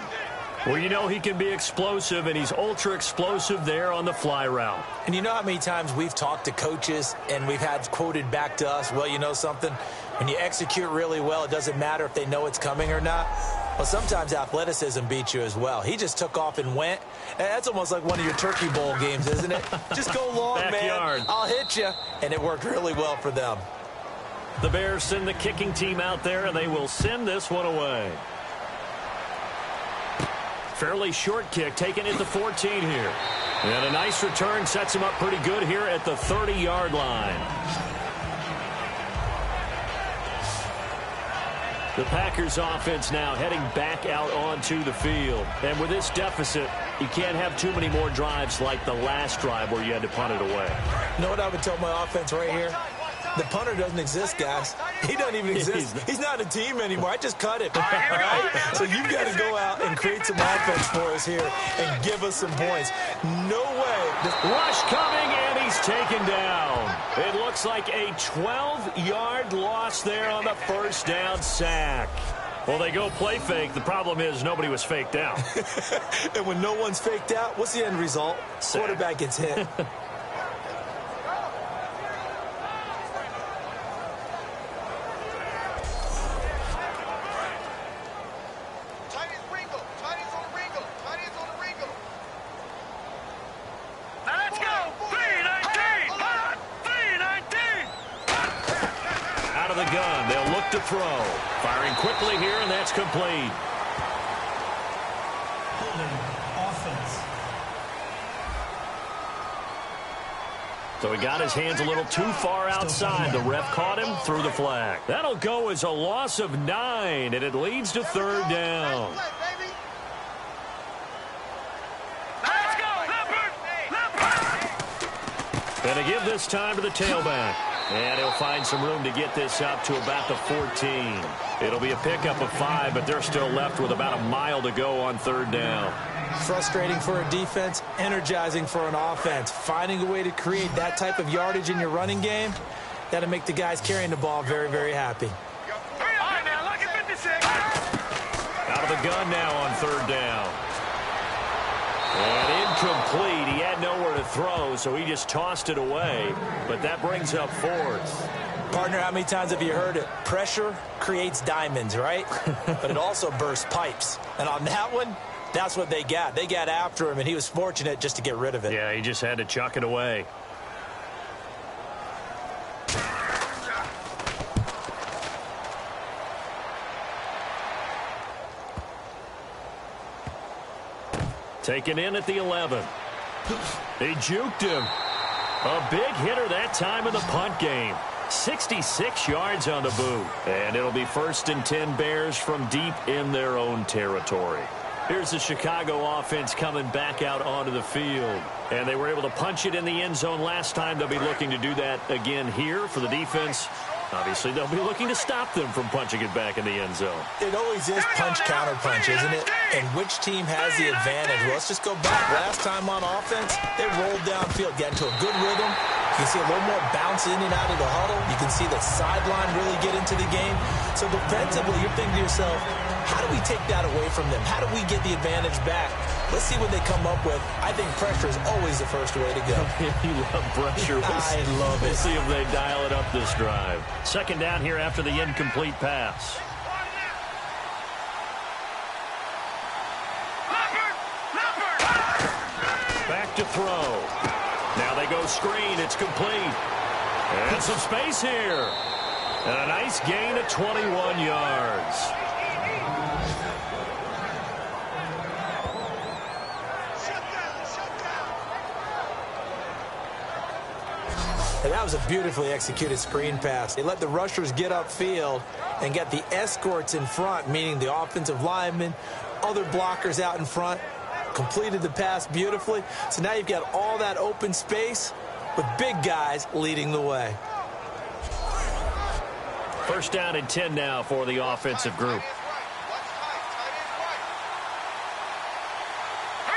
Well, you know he can be explosive, and he's ultra-explosive there on the fly route.
And you know how many times we've talked to coaches and we've had quoted back to us, well, you know something? When you execute really well, it doesn't matter if they know it's coming or not. Well, sometimes athleticism beats you as well. He just took off and went. And that's almost like one of your Turkey Bowl games, isn't it? Just go long,
Backyard.
man. I'll hit you. And it worked really well for them.
The Bears send the kicking team out there, and they will send this one away. Fairly short kick taken at the 14 here. And a nice return sets him up pretty good here at the 30-yard line. The Packers offense now heading back out onto the field. And with this deficit, you can't have too many more drives like the last drive where you had to punt it away.
You know what I would tell my offense right here? The punter doesn't exist, guys. He doesn't even exist. He's not a team anymore. I just cut him. All right? So you've got to go out and create some offense for us here and give us some points. No way.
Rush coming, and he's taken down. It looks like a 12-yard loss there on the first down sack. Well, they go play fake. The problem is nobody was faked out.
And when no one's faked out, what's the end result?
Sack.
Quarterback gets hit.
Let's go. 319. 319.
Out of the gun, they'll look to throw. Firing quickly here, and that's complete.
Holding offense.
So he got his hands a little too far outside. The ref caught him, threw the flag. That'll go as a loss of 9, and it leads to third down.
Let's go. Leopard.
And to give this time to the tailback. And he'll find some room to get this up to about the 14. It'll be a pickup of 5, but they're still left with about a mile to go on third down.
Frustrating for a defense, energizing for an offense. Finding a way to create that type of yardage in your running game, that'll make the guys carrying the ball very, very happy.
All right, now, look at 56.
Out of the gun now on third down. And incomplete. He had nowhere to throw, so he just tossed it away. But that brings up fourth.
Partner, how many times have you heard it? Pressure creates diamonds, right? But it also bursts pipes. And on that one, that's what they got. They got after him, and he was fortunate just to get rid of it.
Yeah, he just had to chuck it away. Taken in at the 11. They juked him. A big hitter that time in the punt game. 66 yards on the boot. And it'll be 1st and 10 Bears from deep in their own territory. Here's the Chicago offense coming back out onto the field. And they were able to punch it in the end zone last time. They'll be looking to do that again here for the defense. Obviously, they'll be looking to stop them from punching it back in the end zone.
It always is punch-counter-punch, isn't it? And which team has the advantage? Well, let's just go back. Last time on offense, they rolled downfield, got into a good rhythm. You can see a little more bounce in and out of the huddle. You can see the sideline really get into the game. So defensively, you're thinking to yourself, how do we take that away from them? How do we get the advantage back? Let's see what they come up with. I think pressure is always the first way to go.
You love pressure.
I love it.
We'll see if they dial it up this drive. Second down here after the incomplete pass. Back to throw. Now they go screen. It's complete. And some space here. And a nice gain of 21 yards.
And that was a beautifully executed screen pass. They let the rushers get upfield and get the escorts in front, meaning the offensive linemen, other blockers out in front, completed the pass beautifully. So now you've got all that open space with big guys leading the way.
First down and 10 now for the offensive group.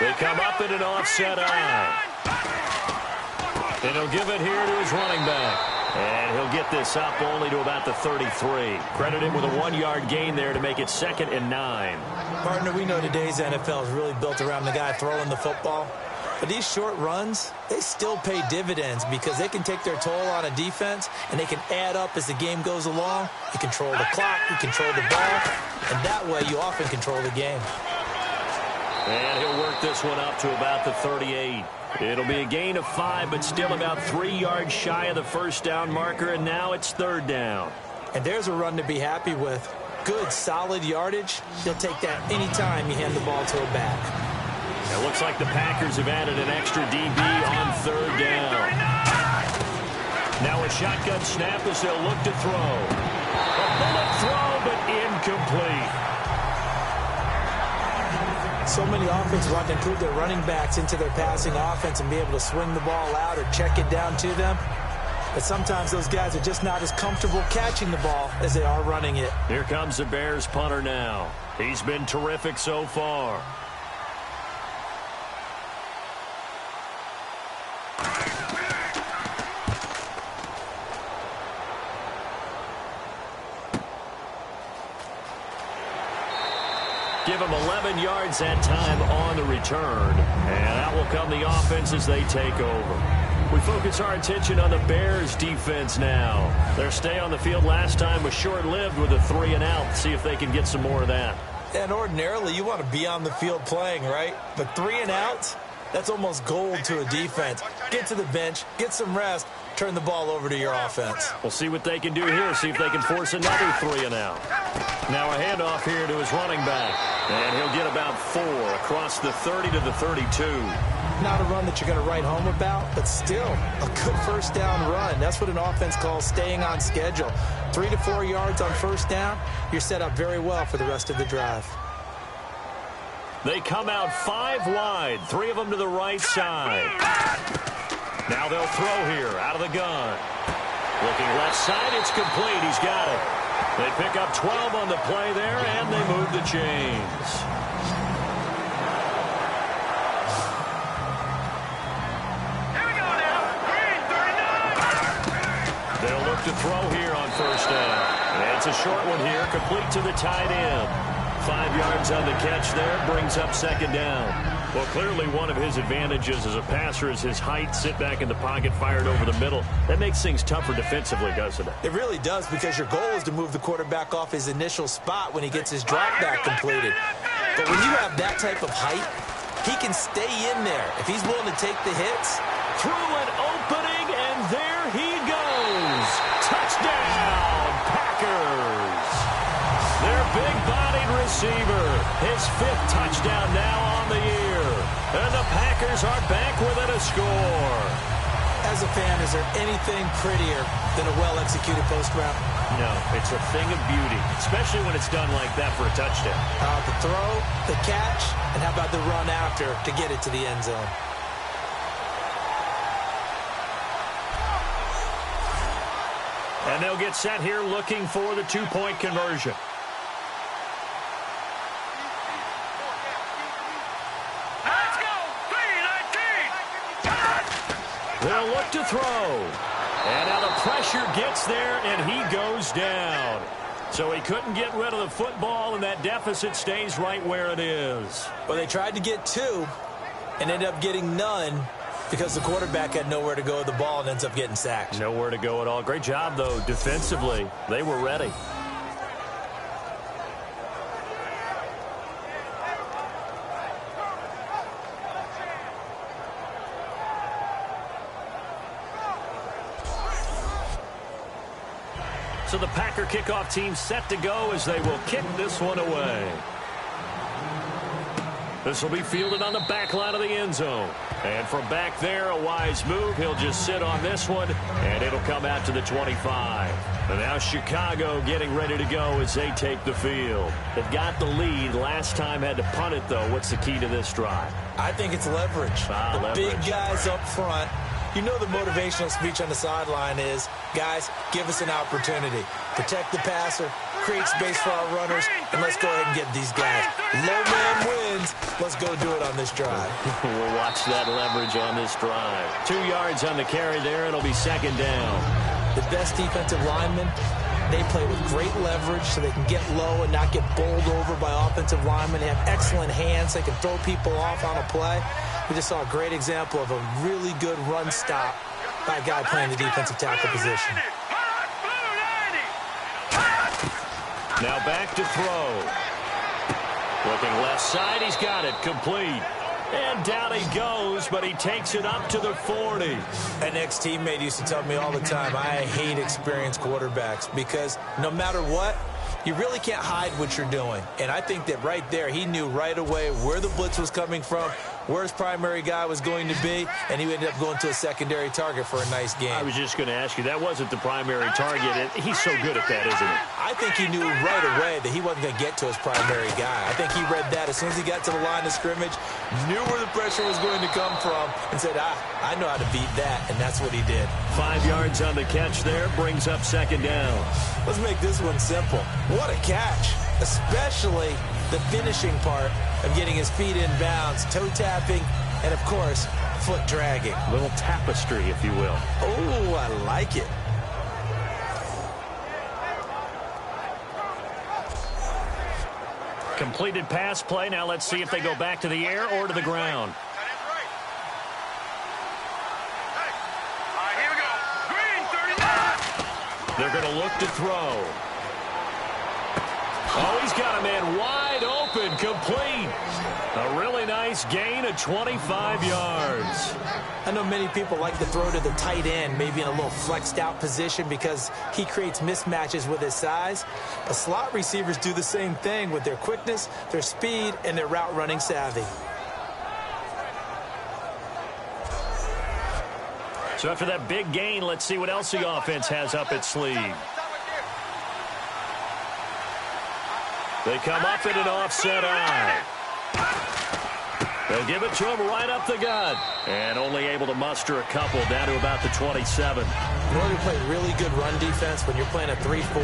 They come up in an offset eye. And he'll give it here to his running back. And he'll get this up only to about the 33. Credit him with a 1-yard gain there to make it 2nd and 9.
Partner, we know today's NFL is really built around the guy throwing the football. But these short runs, they still pay dividends because they can take their toll on a defense and they can add up as the game goes along. You control the clock, you control the ball, and that way you often control the game.
And he'll work this one up to about the 38. It'll be a gain of 5, but still about 3 yards shy of the first down marker, and now it's 3rd down.
And there's a run to be happy with. Good, solid yardage. He'll take that anytime you hand the ball to a back.
It looks like the Packers have added an extra DB on 3rd down. Now a shotgun snap as they'll look to throw. A bullet throw, but incomplete.
So many offenses want to include their running backs into their passing offense and be able to swing the ball out or check it down to them. But sometimes those guys are just not as comfortable catching the ball as they are running it.
Here comes the Bears punter now. He's been terrific so far. Give him 11 yards that time on the return. And out will come the offense as they take over. We focus our attention on the Bears defense now. Their stay on the field last time was short-lived with a 3-and-out. See if they can get some more of that.
And ordinarily, you want to be on the field playing, right? But 3-and-outs, that's almost gold to a defense. Get to the bench, get some rest, turn the ball over to your offense.
We'll see what they can do here, see if they can force another 3-and-out. Now a handoff here to his running back. And he'll get about 4 across the 30 to the 32.
Not a run that you're going to write home about, but still a good first down run. That's what an offense calls staying on schedule. 3 to 4 yards on first down, you're set up very well for the rest of the drive.
They come out 5 wide, 3 of them to the right side. Now they'll throw here out of the gun. Looking left side, it's complete. He's got it. They pick up 12 on the play there, and they move the chains.
Here we go now. Green, 39.
They'll look to throw here on first down. And it's a short one here, complete to the tight end. 5 yards on the catch there, brings up 2nd down. Well, clearly one of his advantages as a passer is his height, sit back in the pocket, fired over the middle. That makes things tougher defensively, doesn't it?
It really does, because your goal is to move the quarterback off his initial spot when he gets his drop back completed. But when you have that type of height, he can stay in there. If he's willing to take the hits.
Through an opening, and there he goes. Touchdown, Packers. Their big-bodied receiver, his 5th touchdown now on the year. And the Packers are back within a score.
As a fan, is there anything prettier than a well-executed post route?
No, it's a thing of beauty, especially when it's done like that for a touchdown.
The throw, the catch, and how about the run after to get it to the end zone?
And they'll get set here looking for the 2-point conversion.
Let's go. 3-19.
They'll look to throw. And now the pressure gets there, and he goes down. So he couldn't get rid of the football, and that deficit stays right where it is.
Well, they tried to get 2 and ended up getting none because the quarterback had nowhere to go with the ball and ends up getting sacked.
Nowhere to go at all. Great job, though, defensively. They were ready. So the Packer kickoff team set to go as they will kick this one away. This will be fielded on the back line of the end zone. And from back there, a wise move. He'll just sit on this one, and it'll come out to the 25. And now Chicago getting ready to go as they take the field. They've got the lead. Last time had to punt it, though. What's the key to this drive?
I think it's leverage.
Leverage.
Big guys up front. You know the motivational speech on the sideline is, guys, give us an opportunity. Protect the passer, create space for our runners, and let's go ahead and get these guys. Low man wins. Let's go do it on this drive.
We'll watch that leverage on this drive. 2 yards on the carry there. It'll be second down.
The best defensive linemen, they play with great leverage so they can get low and not get bowled over by offensive linemen. They have excellent hands. They can throw people off on a play. We just saw a great example of a really good run stop by a guy playing the defensive tackle position.
Now back to throw. Looking left side, he's got it, complete. And down he goes, but he takes it up to the 40.
An ex-teammate used to tell me all the time, I hate experienced quarterbacks because no matter what, you really can't hide what you're doing. And I think that right there, he knew right away where the blitz was coming from, where his primary guy was going to be, and he ended up going to a secondary target for a nice game.
I was just going to ask you, that wasn't the primary target. He's so good at that, isn't he?
I think he knew right away that he wasn't going to get to his primary guy. I think he read that as soon as he got to the line of scrimmage, knew where the pressure was going to come from, and said, I know how to beat that, and that's what he did.
5 yards on the catch there, brings up second down.
Let's make this one simple. What a catch, especially the finishing part of getting his feet in bounds, toe tapping, and of course, foot dragging.
A little tapestry, if you will.
Oh, I like it.
Completed pass play. Now let's see if they go back to the air or to the ground.
Here we go. Green, 39.
They're going to look to throw. Oh, he's got a man wide open, complete. A really nice gain of 25 yards.
I know many people like to throw to the tight end, maybe in a little flexed out position because he creates mismatches with his size. But slot receivers do the same thing with their quickness, their speed, and their route running savvy.
So after that big gain, let's see what else the offense has up its sleeve. They come up in an offset eye. They'll give it to him right up the gut. And only able to muster a couple down to about the 27.
In order to play really good run defense when you're playing a 3-4,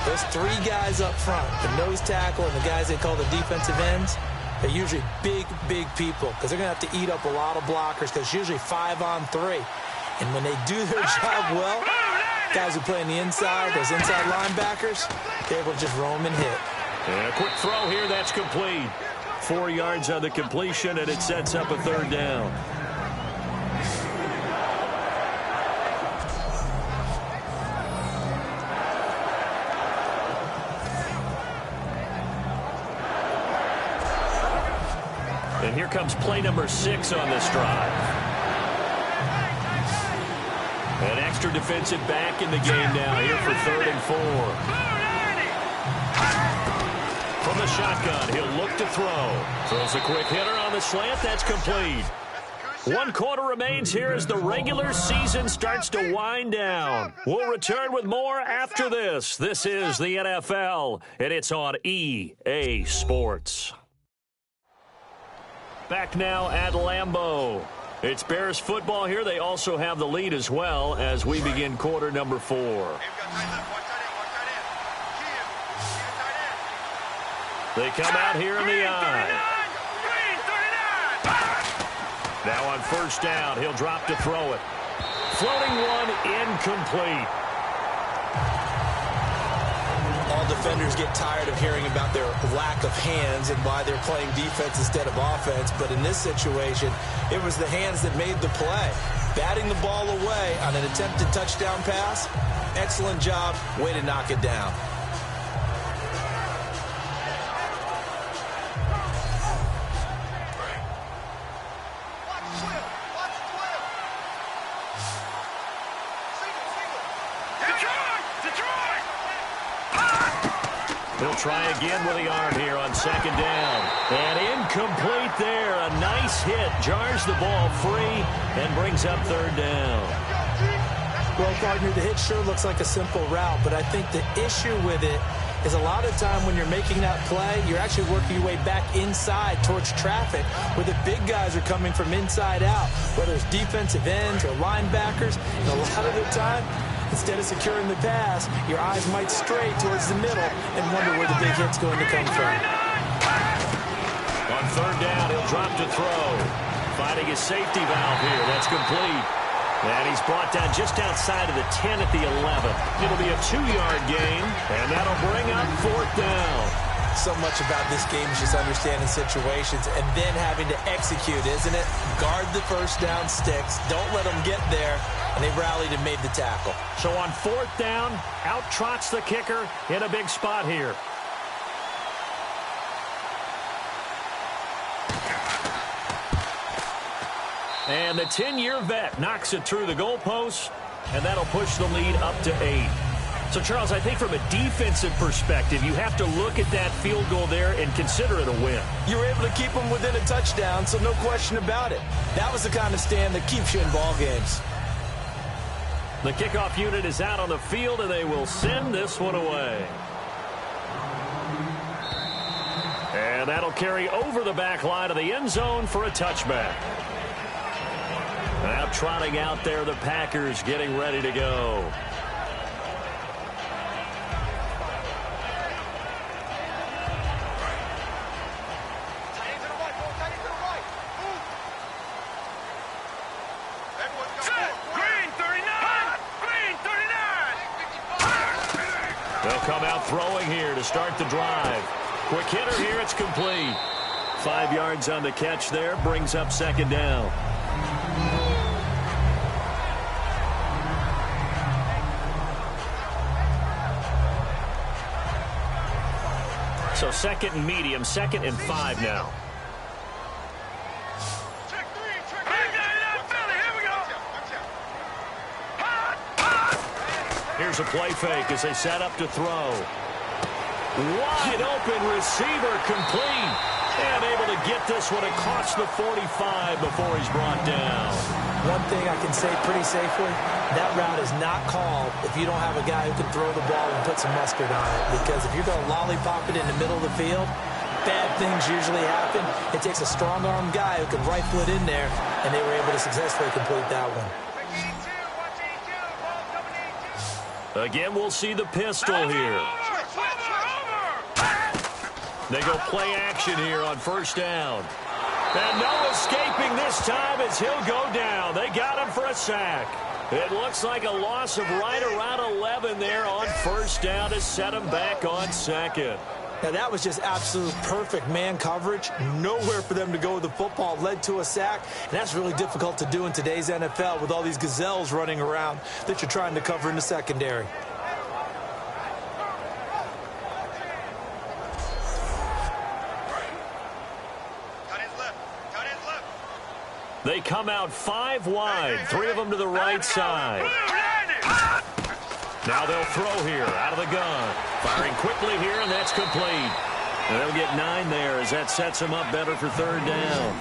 those three guys up front, the nose tackle and the guys they call the defensive ends, they're usually big, big people because they're going to have to eat up a lot of blockers because it's usually 5-on-3. And when they do their job well, guys who play on the inside, those inside linebackers, they're able to just roam and hit.
And a quick throw here, that's complete. 4 yards on the completion, and it sets up a third down. And here comes play number 6 on this drive. An extra defensive back in the game now here for 3rd and 4. From the shotgun, he'll look to throw. Throws a quick hitter on the slant. That's complete. 1 quarter remains here as the regular season starts to wind down. We'll return with more after this. This is the NFL, and it's on EA Sports. Back now at Lambeau. It's Bears football here. They also have the lead as well as we begin quarter number 4. They come out here in the eye. Now on first down, he'll drop to throw it. Floating one, incomplete.
All defenders get tired of hearing about their lack of hands and why they're playing defense instead of offense. But in this situation, it was the hands that made the play. Batting the ball away on an attempted touchdown pass. Excellent job. Way to knock it down.
He'll try again with the arm here on second down. And incomplete there. A nice hit. Jars the ball free and brings up third down.
Well, partner, the hit sure looks like a simple route, but I think the issue with it is a lot of time when you're making that play, you're actually working your way back inside towards traffic where the big guys are coming from inside out, whether it's defensive ends or linebackers. And a lot of the time, instead of securing the pass, your eyes might stray towards the middle and wonder where the big hit's going to come from.
On third down, he'll drop to throw. Finding his safety valve here. That's complete. And he's brought down just outside of the 10 at the 11. It'll be a 2-yard gain, and that'll bring up fourth down.
So much about this game is just understanding situations and then having to execute, isn't it? Guard the first down sticks. Don't let them get there. And they rallied and made the tackle.
So on fourth down, out trots the kicker in a big spot here. And the 10-year vet knocks it through the goalpost, and that'll push the lead up to 8. So, Charles, I think from a defensive perspective, you have to look at that field goal there and consider it a win.
You were able to keep them within a touchdown, so no question about it. That was the kind of stand that keeps you in ball games.
The kickoff unit is out on the field, and they will send this one away. And that'll carry over the back line of the end zone for a touchback. Now trotting out there, the Packers getting ready to go. They'll come out throwing here to start the drive. Quick hitter here, it's complete. 5 yards on the catch there, brings up second down. So second and medium, 2nd and 5 now. Here's a play fake as they set up to throw. Wide open receiver, complete. And able to get this one across the 45 before he's brought down.
One thing I can say pretty safely, that route is not called if you don't have a guy who can throw the ball and put some mustard on it. Because if you're going to lollipop it in the middle of the field, bad things usually happen. It takes a strong-armed guy who can rifle it in there, and they were able to successfully complete that one.
Again, we'll see the pistol here. They go play action here on first down. And no escaping this time as he'll go down. They got him for a sack. It looks like a loss of right around 11 there on first down to set him back on second.
Now, that was just absolute perfect man coverage. Nowhere for them to go with the football. Led to a sack. And that's really difficult to do in today's NFL with all these gazelles running around that you're trying to cover in the secondary.
They come out 5 wide, 3 of them to the right side. Now they'll throw here out of the gun. Firing quickly here, and that's complete. And they'll get 9 there as that sets them up better for third down.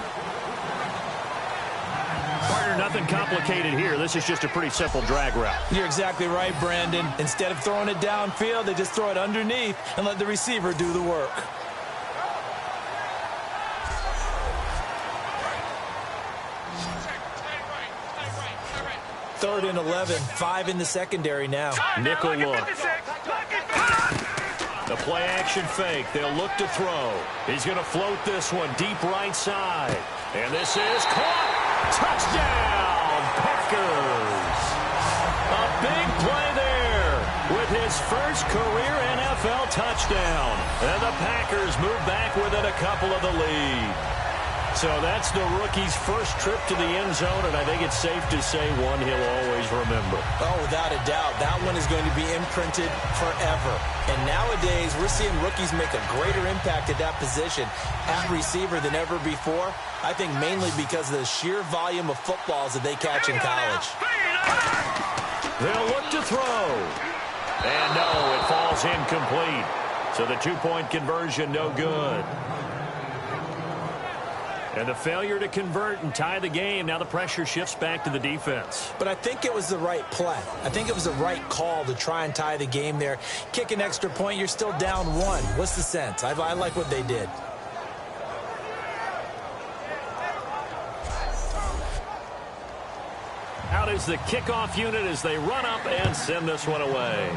Partner, nothing complicated here. This is just a pretty simple drag route.
You're exactly right, Brandon. Instead of throwing it downfield, they just throw it underneath and let the receiver do the work. Third and 11, 5 in the secondary now.
Nickel look. The play action fake. They'll look to throw. He's going to float this one deep right side. And this is caught. Touchdown, Packers. A big play there with his first career NFL touchdown. And the Packers move back within a couple of the lead. So that's the rookie's first trip to the end zone, and I think it's safe to say one he'll always remember.
Oh, without a doubt. That one is going to be imprinted forever. And nowadays, we're seeing rookies make a greater impact at that position at receiver than ever before. I think mainly because of the sheer volume of footballs that they catch in college.
They'll look to throw. And no, it falls incomplete. So the two-point conversion, no good. And the failure to convert and tie the game. Now the pressure shifts back to the defense.
But I think it was the right play. I think it was the right call to try and tie the game there. Kick an extra point, you're still down one. What's the sense? I like what they did.
Out is the kickoff unit as they run up and send this one away.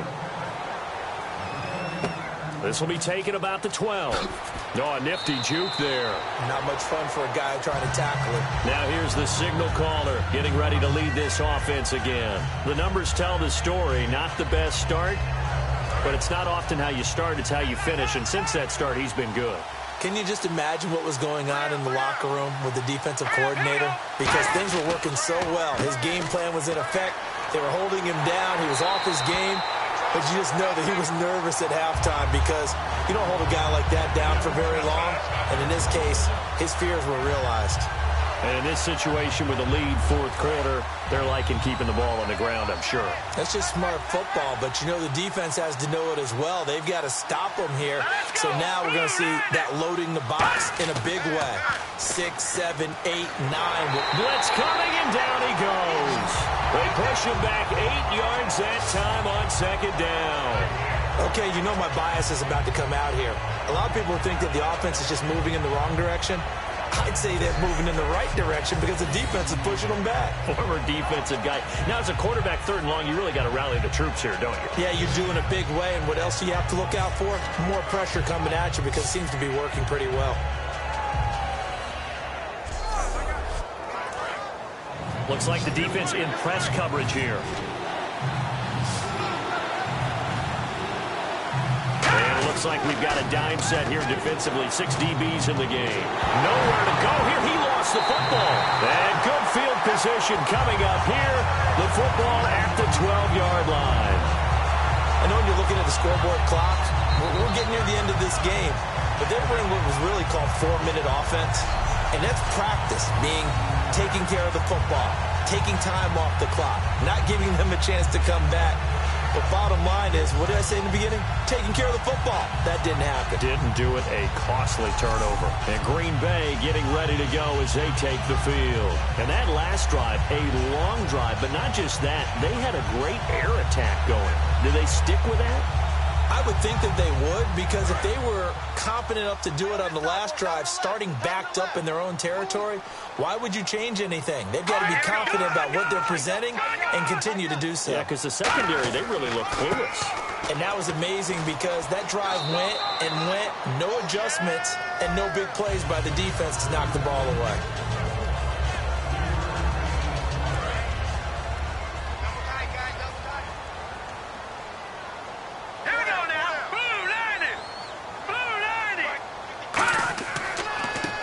This will be taken about the 12. No, a nifty juke there.
Not much fun for a guy trying to tackle it.
Now here's the signal caller getting ready to lead this offense again. The numbers tell the story. Not the best start, but it's not often how you start, it's how you finish. And since that start, he's been good.
Can you just imagine what was going on in the locker room with the defensive coordinator? Because things were working so well. His game plan was in effect. They were holding him down. He was off his game. But you just know that he was nervous at halftime because you don't hold a guy like that down for very long. And in this case, his fears were realized.
And in this situation with a lead fourth quarter, they're liking keeping the ball on the ground, I'm sure.
That's just smart football, but you know the defense has to know it as well. They've got to stop them here. So now we're going to see that loading the box in a big way. 6, 7, 8, 9.
Blitz coming, and down he goes. They push him back 8 yards that time on second down.
Okay, you know my bias is about to come out here. A lot of people think that the offense is just moving in the wrong direction. I'd say they're moving in the right direction because the defense is pushing them back.
Former defensive guy. Now, as a quarterback, third and long, you really got to rally the troops here, don't you?
Yeah, you do in a big way. And what else do you have to look out for? More pressure coming at you because it seems to be working pretty well.
Looks like the defense in press coverage here. Looks like we've got a dime set here defensively. 6 DBs in the game. Nowhere to go here. He lost the football. And good field position coming up here. The football at the 12-yard line.
I know when you're looking at the scoreboard clock, we're getting near the end of this game. But they're running what was really called 4-minute offense. And that's practice, being taking care of the football, taking time off the clock, not giving them a chance to come back. But bottom line is, what did I say in the beginning? Taking care of the football. That didn't happen.
Didn't do it. A costly turnover. And Green Bay getting ready to go as they take the field. And that last drive, a long drive, but not just that. They had a great air attack going. Do they stick with that?
I would think that they would, because if they were competent enough to do it on the last drive, starting backed up in their own territory, why would you change anything? They've got to be confident about what they're presenting and continue to do so.
Yeah, because the secondary, they really look clueless.
And that was amazing because that drive went and went, no adjustments, and no big plays by the defense to knock the ball away.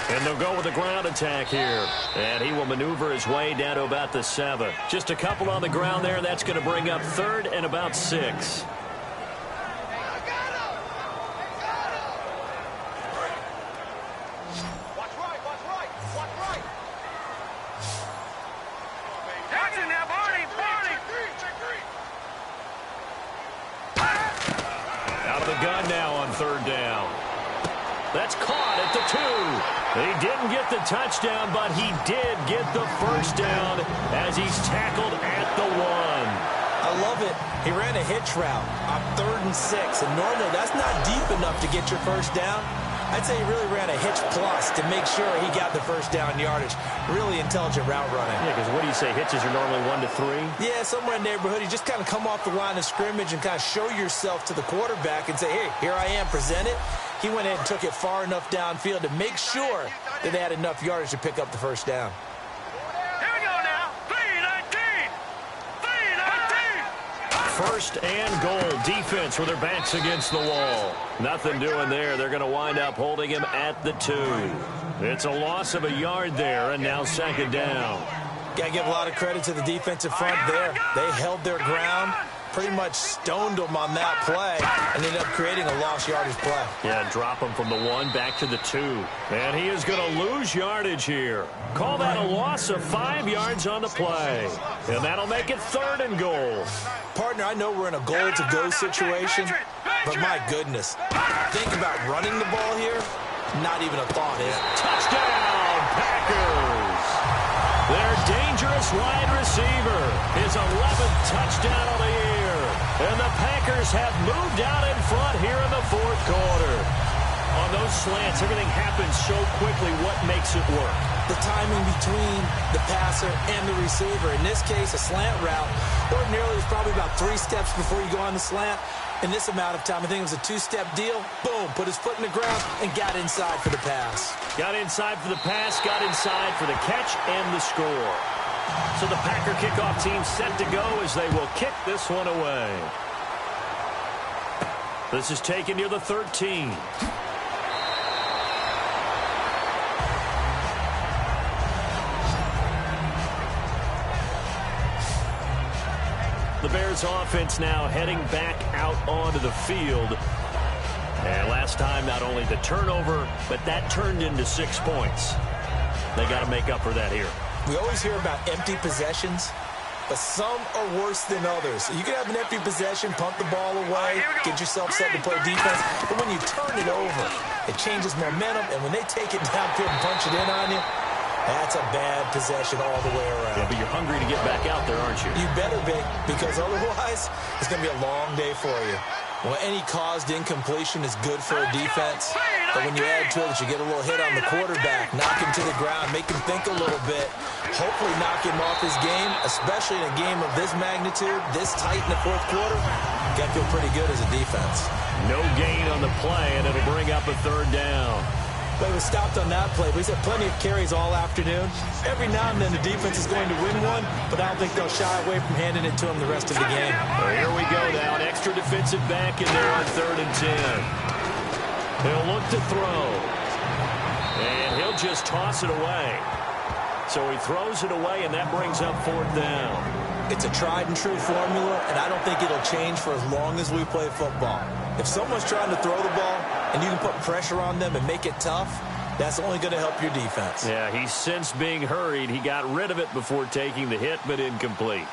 And they'll go with a ground attack here. And he will maneuver his way down to about the 7. Just a couple on the ground there. That's going to bring up 3rd and about 6. Out of the gun now on 3rd down. That's caught at the 2. He didn't get the touchdown, but he did get the first down as he's tackled at the 1.
I love it. He ran a hitch route on 3rd and 6, and normally that's not deep enough to get your first down. I'd say he really ran a hitch plus to make sure he got the first down yardage. Really intelligent route running.
Yeah, because what do you say, hitches are normally 1 to 3?
Yeah, somewhere in the neighborhood. You just kind of come off the line of scrimmage and kind of show yourself to the quarterback and say, hey, here I am, present it. He went ahead and took it far enough downfield to make sure that they had enough yardage to pick up the first down.
Here we go now. 3-19. 3-19.
First and goal. Defense with their backs against the wall. Nothing doing there. They're going to wind up holding him at the 2. It's a loss of a yard there, and now 2nd down.
Got to give a lot of credit to the defensive front there. They held their ground, pretty much stoned them on that play, and ended up creating a lost yardage play.
Yeah, drop him from the 1 back to the 2. And he is going to lose yardage here. Call that a loss of 5 yards on the play. And that'll make it 3rd and goal.
Partner, I know we're in a goal-to-go situation, But my goodness, think about running the ball here. Not even a thought, is it?
Touchdown, Packers. Their dangerous wide receiver, his 11th touchdown of the year. And the Packers have moved out in front here in the fourth quarter. On those slants, everything happens so quickly. What makes it work?
The timing between the passer and the receiver. In this case, a slant route. Ordinarily, it's probably about 3 steps before you go on the slant. In this amount of time, I think it was a 2-step deal. Boom, put his foot in the ground and got inside for the pass.
Got inside for the pass, got inside for the catch and the score. So the Packer kickoff team set to go as they will kick this one away. This is taken near the 13. The Bears offense now heading back out onto the field. And last time, not only the turnover, but that turned into 6 points. They got to make up for that here.
We always hear about empty possessions, but some are worse than others. You can have an empty possession, pump the ball away, get yourself set to play defense, but when you turn it over, it changes momentum, and when they take it downfield and punch it in on you, that's a bad possession all the way around.
Yeah, but you're hungry to get back out there, aren't you?
You better be, because otherwise, it's going to be a long day for you. Well, any caused incompletion is good for a defense, but when you add to it that you get a little hit on the quarterback, knock him to the ground, make him think a little bit, hopefully knock him off his game, especially in a game of this magnitude, this tight in the fourth quarter, got to feel pretty good as a defense.
No gain on the play, and it'll bring up a 3rd down.
But he was stopped on that play. But he's had plenty of carries all afternoon. Every now and then the defense is going to win one, but I don't think they'll shy away from handing it to him the rest of the game.
Well, here we go now. An extra defensive back in there on 3rd and 10. He'll look to throw. And he'll just toss it away. So he throws it away, and that brings up 4th down.
It's a tried-and-true formula, and I don't think it'll change for as long as we play football. If someone's trying to throw the ball and you can put pressure on them and make it tough, that's only going to help your defense.
Yeah, he's since being hurried. He got rid of it before taking the hit, but incomplete.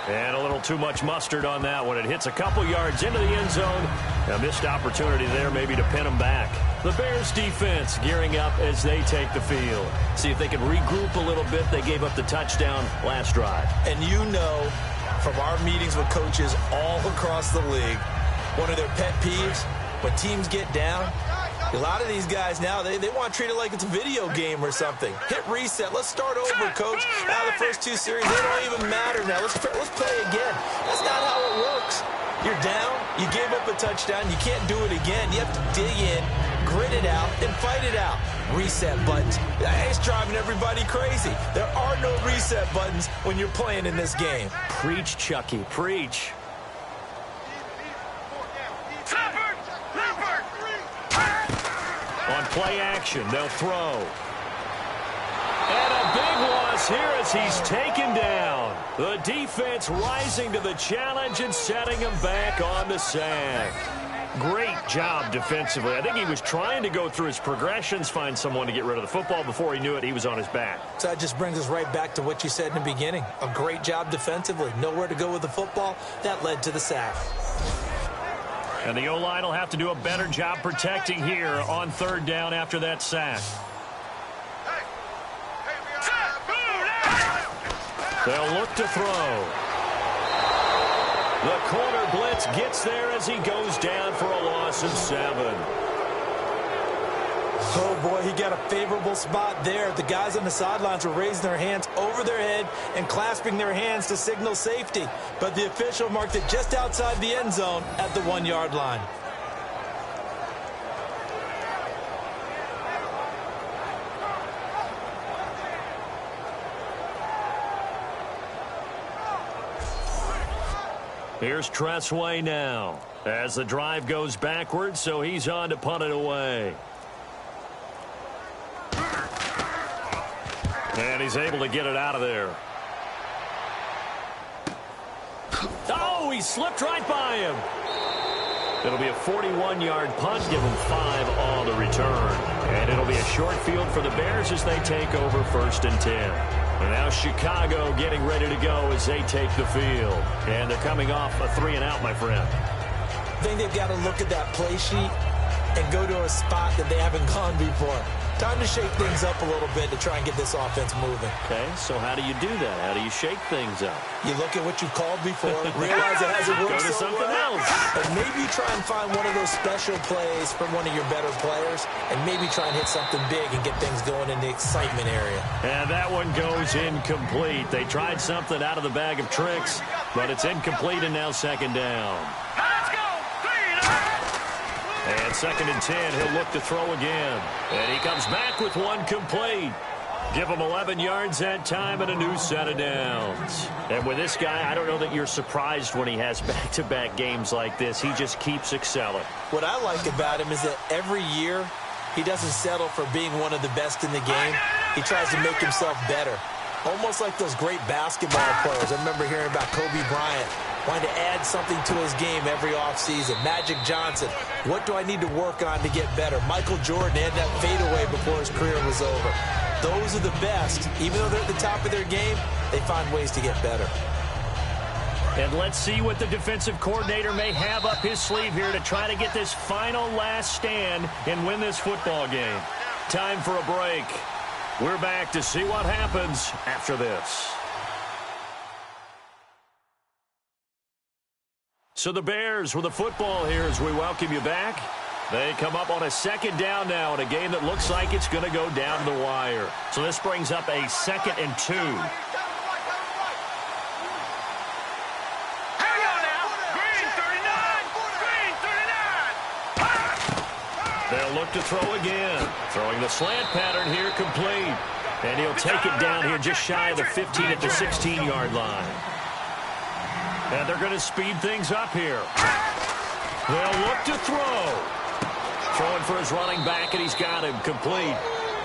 And a little too much mustard on that one. It hits a couple yards into the end zone. A missed opportunity there maybe to pin him back. The Bears defense gearing up as they take the field. See if they can regroup a little bit. They gave up the touchdown last drive.
And you know from our meetings with coaches all across the league, one of their pet peeves, when teams get down, a lot of these guys now, they want to treat it like it's a video game or something. Hit reset. Let's start over, coach. Now the first 2 series, they don't even matter now. Let's play again. That's not how it works. You're down. You gave up a touchdown. You can't do it again. You have to dig in, grit it out, and fight it out. Reset buttons. It's driving everybody crazy. There are no reset buttons when you're playing in this game.
Preach, Chucky. Preach. On play action, they'll throw. And a big loss here as he's taken down. The defense rising to the challenge and setting him back on the sack. Great job defensively. I think he was trying to go through his progressions, find someone to get rid of the football. Before he knew it, he was on his back.
So that just brings us right back to what you said in the beginning. A great job defensively. Nowhere to go with the football. That led to the sack.
And the O-line will have to do a better job protecting here on 3rd down after that sack. They'll look to throw. The corner blitz gets there as he goes down for a loss of 7.
Oh, boy, he got a favorable spot there. The guys on the sidelines were raising their hands over their head and clasping their hands to signal safety. But the official marked it just outside the end zone at the 1-yard line.
Here's Tressway now as the drive goes backwards, so he's on to punt it away. And he's able to get it out of there. Oh, he slipped right by him. It'll be a 41-yard punt, give him 5 on the return. And it'll be a short field for the Bears as they take over 1st and 10. And now Chicago getting ready to go as they take the field. And they're coming off a 3-and-out, my friend.
I think they've got to look at that play sheet and go to a spot that they haven't gone before. Time to shake things up a little bit to try and get this offense moving.
Okay, so how do you do that? How do you shake things up?
You look at what you've called before, realize it hasn't worked
Go to
so
something
well,
else.
and maybe you try and find one of those special plays from one of your better players, and maybe try and hit something big and get things going in the excitement area.
And that one goes incomplete. They tried something out of the bag of tricks, but it's incomplete and now second down.
Let's go. 3-and-out.
And 2nd and 10, he'll look to throw again. And he comes back with one complete. Give him 11 yards that time and a new set of downs. And with this guy, I don't know that you're surprised when he has back-to-back games like this. He just keeps excelling.
What I like about him is that every year he doesn't settle for being one of the best in the game. He tries to make himself better. Almost like those great basketball players. I remember hearing about Kobe Bryant wanting to add something to his game every offseason. Magic Johnson, what do I need to work on to get better? Michael Jordan had that fadeaway before his career was over. Those are the best. Even though they're at the top of their game, they find ways to get better.
And let's see what the defensive coordinator may have up his sleeve here to try to get this final last stand and win this football game. Time for a break. We're back to see what happens after this. So the Bears with the football here as we welcome you back. They come up on a 2nd down now in a game that looks like it's going to go down to the wire. So this brings up a 2nd and 2.
Here we go now. Green 39. Green 39.
They'll look to throw again. Throwing the slant pattern here complete. And he'll take it down here just shy of the 15 at the 16-yard line. And they're going to speed things up here. They'll look to throw. Throwing for his running back, and he's got him complete.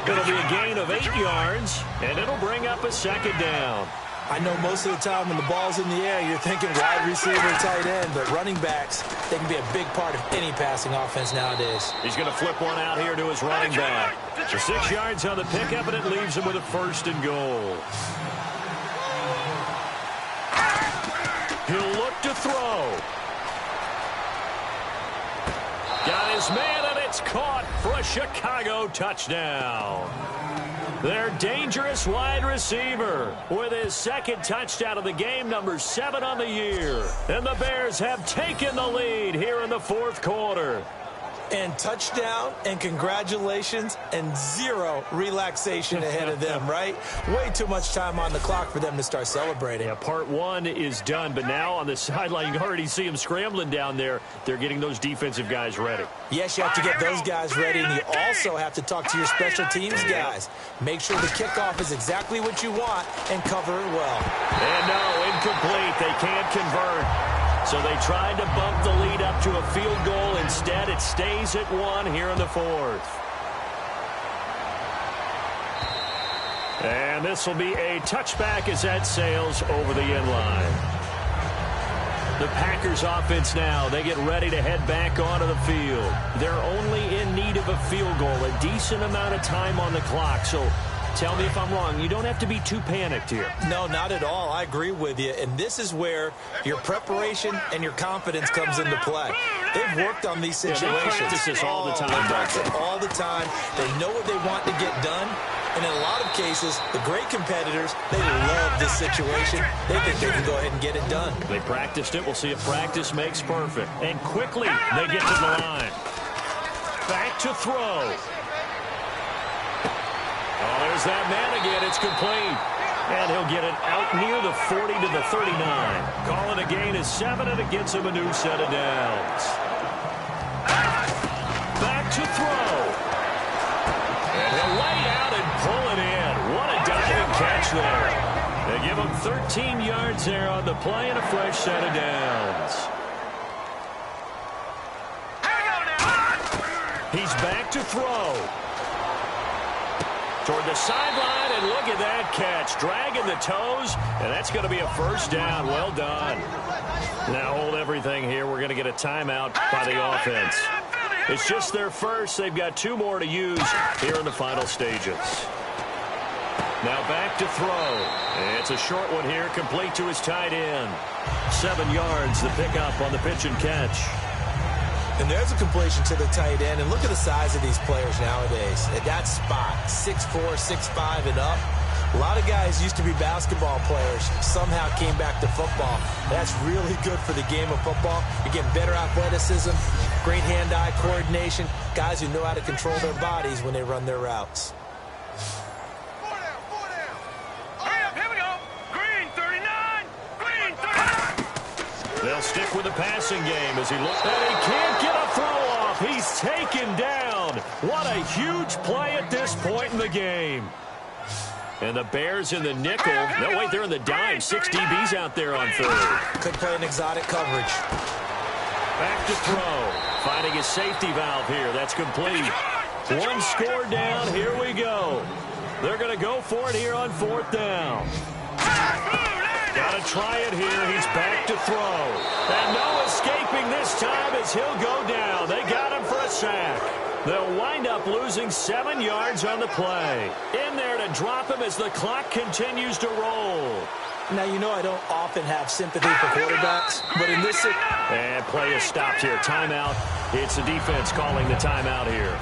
It'll be a gain of 8 yards, and it'll bring up a 2nd down.
I know most of the time when the ball's in the air, you're thinking wide receiver, tight end, but running backs, they can be a big part of any passing offense nowadays.
He's going to flip one out here to his running back. The 6 yards on the pickup, and it leaves him with a 1st and goal. He'll look to throw. Got his man, and it's caught for a Chicago touchdown. Their dangerous wide receiver with his 2nd touchdown of the game, number 7 on the year. And the Bears have taken the lead here in the 4th quarter.
And touchdown, and congratulations, and 0 relaxation ahead of them, right? Way too much time on the clock for them to start celebrating.
Yeah, part 1 is done, but now on the sideline, you can already see them scrambling down there. They're getting those defensive guys ready.
Yes, you have to get those guys ready, and you also have to talk to your special teams guys. Make sure the kickoff is exactly what you want and cover it well.
And no, incomplete. They can't convert. So they tried to bump the lead up to a field goal. Instead, it stays at 1 here in the 4th. And this will be a touchback as that sails over the end line. The Packers offense now, they get ready to head back onto the field. They're only in need of a field goal, a decent amount of time on the clock. So tell me if I'm wrong. You don't have to be too panicked here.
No, not at all. I agree with you. And this is where your preparation and your confidence comes into play. They've worked on these situations.
They practice this all the time.
They practice it all the time. They know what they want to get done. And in a lot of cases, the great competitors, they love this situation. They think they can go ahead and get it done.
They practiced it. We'll see if practice makes perfect. And quickly, they get to the line. Back to throw. Oh, there's that man again. It's complete. And he'll get it out near the 40 to the 39. Call it a gain of 7, and it gets him a new set of downs. Back to throw. And he'll lay out and pull it in. What a diving catch there. They give him 13 yards there on the play and a fresh set of downs. He's back to throw. Toward the sideline, and look at that catch. Dragging the toes, and that's going to be a 1st down. Well done. Now hold everything here. We're going to get a timeout by the offense. It's just their first. They've got 2 more to use here in the final stages. Now back to throw. It's a short one here, complete to his tight end. 7 yards, the pickup on the pitch and catch.
And there's a completion to the tight end. And look at the size of these players nowadays. At that spot, 6'4", 6'5", and up. A lot of guys used to be basketball players, somehow came back to football. That's really good for the game of football. You're getting better athleticism, great hand-eye coordination, guys who know how to control their bodies when they run their routes.
Here we go. Green 39. Green 39.
They'll stick with the passing game as he looks. And he can't get a throw off. He's taken down. What a huge play at this point in the game. And the Bears in the nickel. No, wait, they're in the dime. 6 DBs out there on third.
Could play an exotic coverage.
Back to throw. Finding his safety valve here. That's complete. 1 score down. Here we go. They're going to go for it here on 4th down. Got to try it here. He's back to throw. And no escaping this time as he'll go down. They got him for a sack. They'll wind up losing 7 yards on the play. In there to drop him as the clock continues to roll.
Now, you know I don't often have sympathy for quarterbacks, but in this...
And play is stopped here. Timeout. It's the defense calling the timeout here.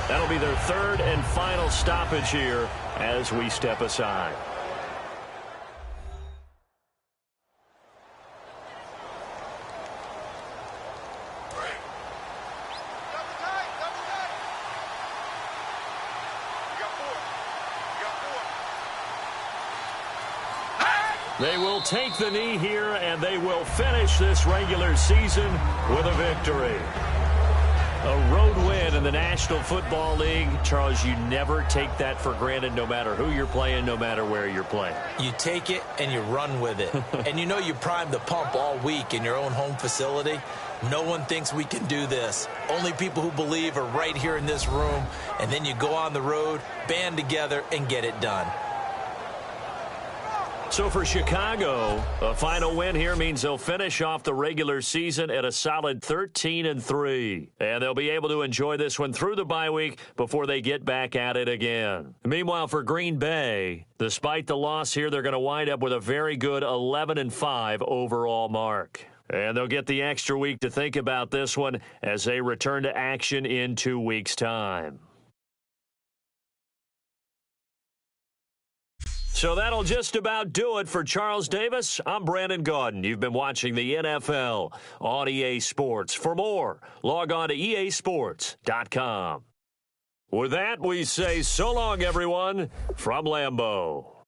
That'll be their 3rd and final stoppage here as we step aside. They will take the knee here, and they will finish this regular season with a victory. A road win in the National Football League. Charles, you never take that for granted no matter who you're playing, no matter where you're playing.
You take it and you run with it. And you know you primed the pump all week in your own home facility. No one thinks we can do this. Only people who believe are right here in this room. And then you go on the road, band together, and get it done.
So for Chicago, a final win here means they'll finish off the regular season at a solid 13-3. And they'll be able to enjoy this one through the bye week before they get back at it again. Meanwhile, for Green Bay, despite the loss here, they're going to wind up with a very good 11-5 overall mark. And they'll get the extra week to think about this one as they return to action in 2 weeks' time. So that'll just about do it for Charles Davis. I'm Brandon Gaudin. You've been watching the NFL on EA Sports. For more, log on to easports.com. With that, we say so long, everyone, from Lambeau.